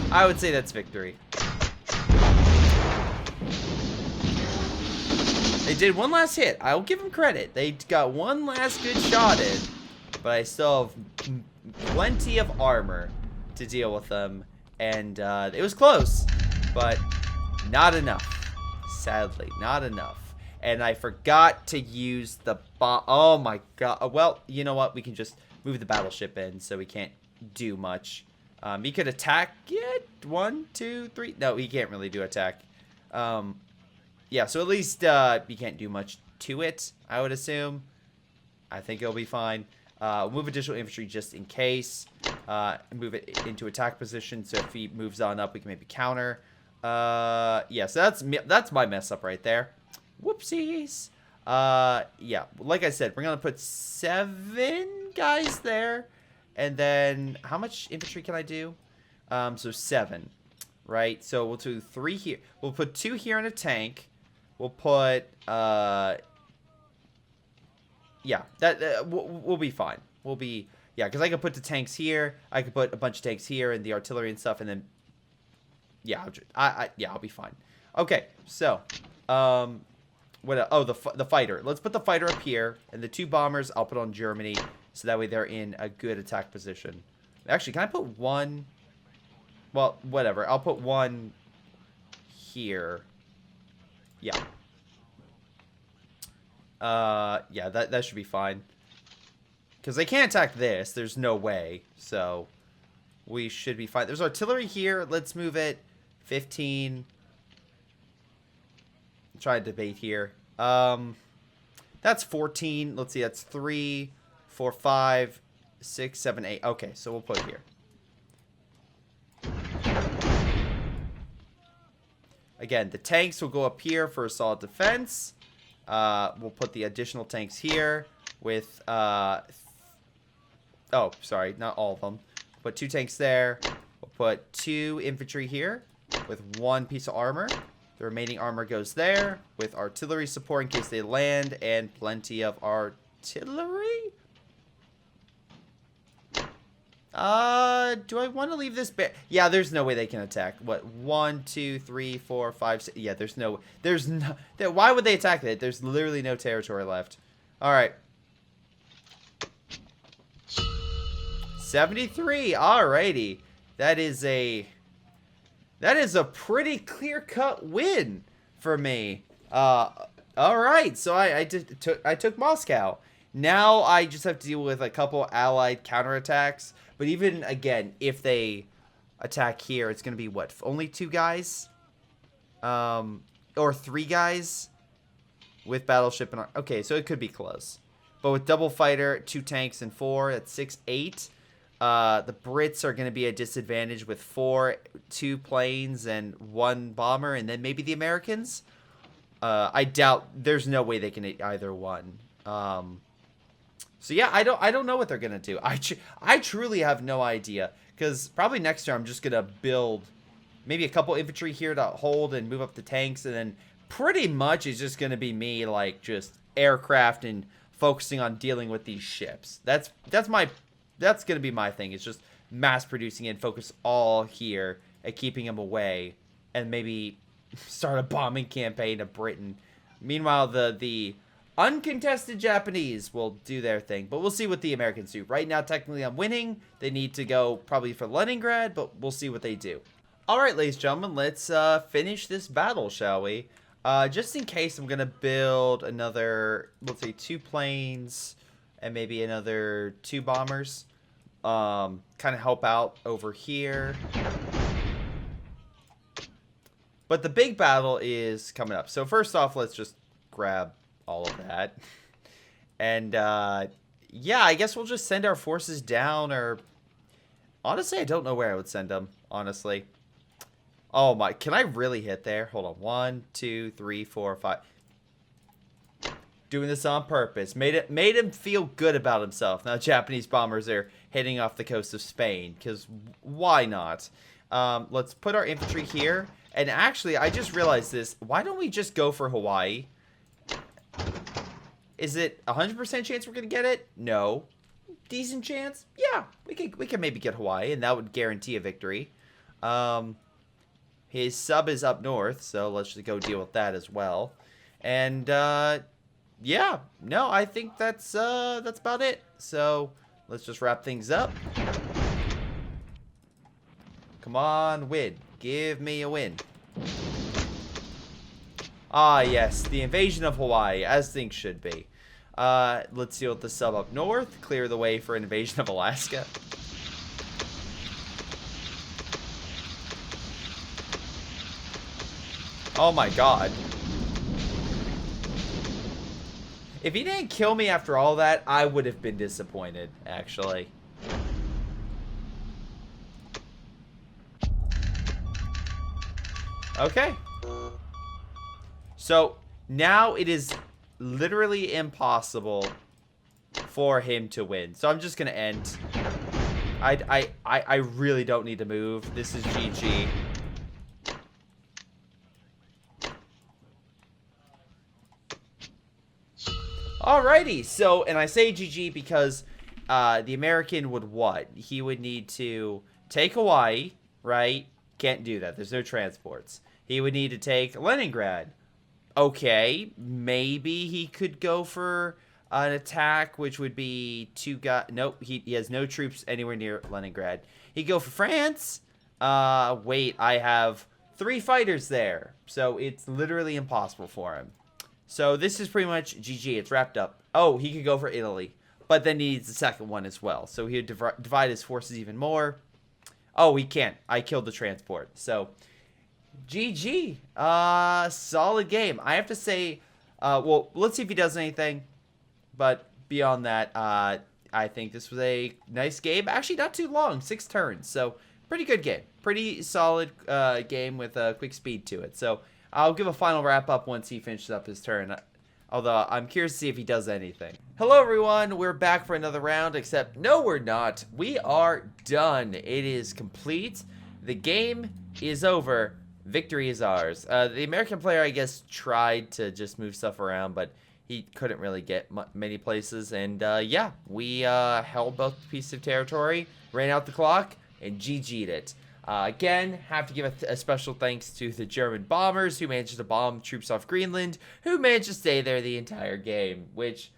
I would say that's victory. They did one last hit. I'll give them credit. They got one last good shot in. But I still have plenty of armor to deal with them. And it was close. But not enough. Sadly, not enough. And I forgot to use the bomb. Oh my god. Well, you know what? We can just move the battleship in. So we can't do much. He could attack it. 1, 2, 3. No, he can't really do attack. Yeah, so at least you can't do much to it, I would assume. I think it'll be fine. Move additional infantry just in case. Move it into attack position, so if he moves on up, we can maybe counter. Yeah, so that's my mess up right there. Whoopsies. Yeah, like I said, we're going to put 7 guys there. And then, how much infantry can I do? So 7, right? So we'll do 3 here. We'll put 2 here in a tank. We'll put, yeah, we'll be fine. We'll be, yeah, because I could put the tanks here. I could put a bunch of tanks here and the artillery and stuff, and then, yeah, yeah, I'll be fine. Okay, so, what? Oh, the fighter. Let's put the fighter up here, and the 2 bombers I'll put on Germany, so that way they're in a good attack position. Actually, can I put 1? Well, whatever. I'll put 1 here. Yeah. Yeah, that should be fine. Because they can't attack this. There's no way. So, we should be fine. There's artillery here. Let's move it. 15. Try to debate here. That's 14. Let's see. That's 3, 4, 5, 6, 7, 8. Okay, so we'll put it here. Again, the tanks will go up here for a solid defense. We'll put the additional tanks here with, oh, sorry, not all of them. Put 2 tanks there. We'll put 2 infantry here with 1 piece of armor. The remaining armor goes there with artillery support in case they land and plenty of artillery. Do I want to leave this yeah, there's no way they can attack. What? 1, 2, 3, 4, 5, 6. Yeah, there's no, why would they attack it? There's literally no territory left. All right. 73. Alrighty. That is a pretty clear-cut win for me. Alright, so I took Moscow. Now I just have to deal with a couple allied counterattacks. But even, again, if they attack here, it's going to be, what, only 2 guys? Or 3 guys? With battleship and... Okay, so it could be close. But with double fighter, 2 tanks, and 4, that's 6, 8. The Brits are going to be a disadvantage with 2 planes, and 1 bomber, and then maybe the Americans. I doubt... There's no way they can hit either one. So yeah, I don't know what they're gonna do. I truly have no idea, because probably next turn I'm just gonna build maybe a couple infantry here to hold and move up the tanks, and then pretty much it's just gonna be me like just aircraft and focusing on dealing with these ships. That's gonna be my thing. It's just mass producing and focus all here at keeping them away, and maybe start a bombing campaign of Britain. Meanwhile, the uncontested Japanese will do their thing, but we'll see what the Americans do. Right now, technically, I'm winning. They need to go probably for Leningrad, but we'll see what they do. All right, ladies and gentlemen, let's finish this battle, shall we? Just in case, I'm going to build another, let's say, 2 planes and maybe another 2 bombers. Kind of help out over here. But the big battle is coming up. So first off, let's just grab all of that. And, yeah, I guess we'll just send our forces down, or... Honestly, I don't know where I would send them, honestly. Oh, my... Can I really hit there? Hold on. 1, 2, 3, 4, 5. Doing this on purpose. Made him feel good about himself. Now, Japanese bombers are hitting off the coast of Spain, because why not? Let's put our infantry here. And actually, I just realized this. Why don't we just go for Hawaii? Is it 100% chance we're going to get it? No. Decent chance? Yeah. We can maybe get Hawaii, and that would guarantee a victory. His sub is up north, so let's just go deal with that as well. And, yeah. No, I think that's about it. So, let's just wrap things up. Come on, win. Give me a win. Ah, yes, the invasion of Hawaii, as things should be. Let's deal with the sub up north, clear the way for an invasion of Alaska. Oh my god. If he didn't kill me after all that, I would have been disappointed, actually. Okay. So, now it is literally impossible for him to win. So I'm just going to end. I really don't need to move. This is GG. Alrighty. So, and I say GG because the American would what? He would need to take Hawaii, right? Can't do that. There's no transports. He would need to take Leningrad. Okay, maybe he could go for an attack, which would be 2 guys. Nope, he has no troops anywhere near Leningrad. He'd go for France. Wait, I have 3 fighters there. So it's literally impossible for him. So this is pretty much GG. It's wrapped up. Oh, he could go for Italy. But then he needs the second one as well. So he would divide his forces even more. Oh, he can't. I killed the transport. So... GG. Solid game. I have to say, well, let's see if he does anything. But beyond that, I think this was a nice game. Actually, not too long. 6 turns. So, pretty good game. Pretty solid game with a quick speed to it. So, I'll give a final wrap up once he finishes up his turn. Although, I'm curious to see if he does anything. Hello, everyone. We're back for another round. Except, no, we're not. We are done. It is complete. The game is over. Victory is ours. The American player, I guess, tried to just move stuff around, but he couldn't really get many places. And, yeah, we held both pieces of territory, ran out the clock, and GG'd it. Again, have to give a special thanks to the German bombers who managed to bomb troops off Greenland, who managed to stay there the entire game, which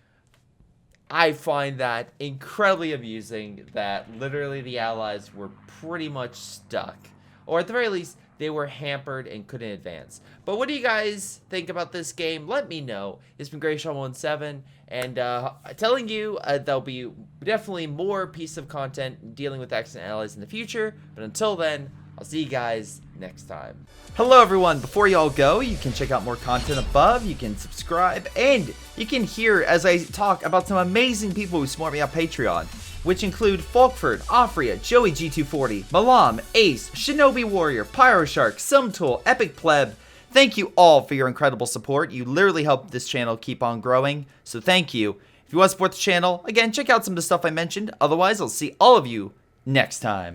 I find that incredibly amusing that literally the allies were pretty much stuck. Or at the very least, they were hampered and couldn't advance. But what do you guys think about this game? Let me know. It's been Greyshot17, and telling you there'll be definitely more piece of content dealing with Axis and allies in the future. But until then, I'll see you guys next time. Hello everyone, before y'all go, you can check out more content above, you can subscribe, and you can hear as I talk about some amazing people who support me on Patreon, which include Folkvard, Aphyria, Joey G240, Milam, Ace, ShinobiWarrior, Pyroshark, XSomeToolx, Epic Pleb. Thank you all for your incredible support. You literally help this channel keep on growing, so thank you. If you want to support the channel, again, check out some of the stuff I mentioned. Otherwise, I'll see all of you next time.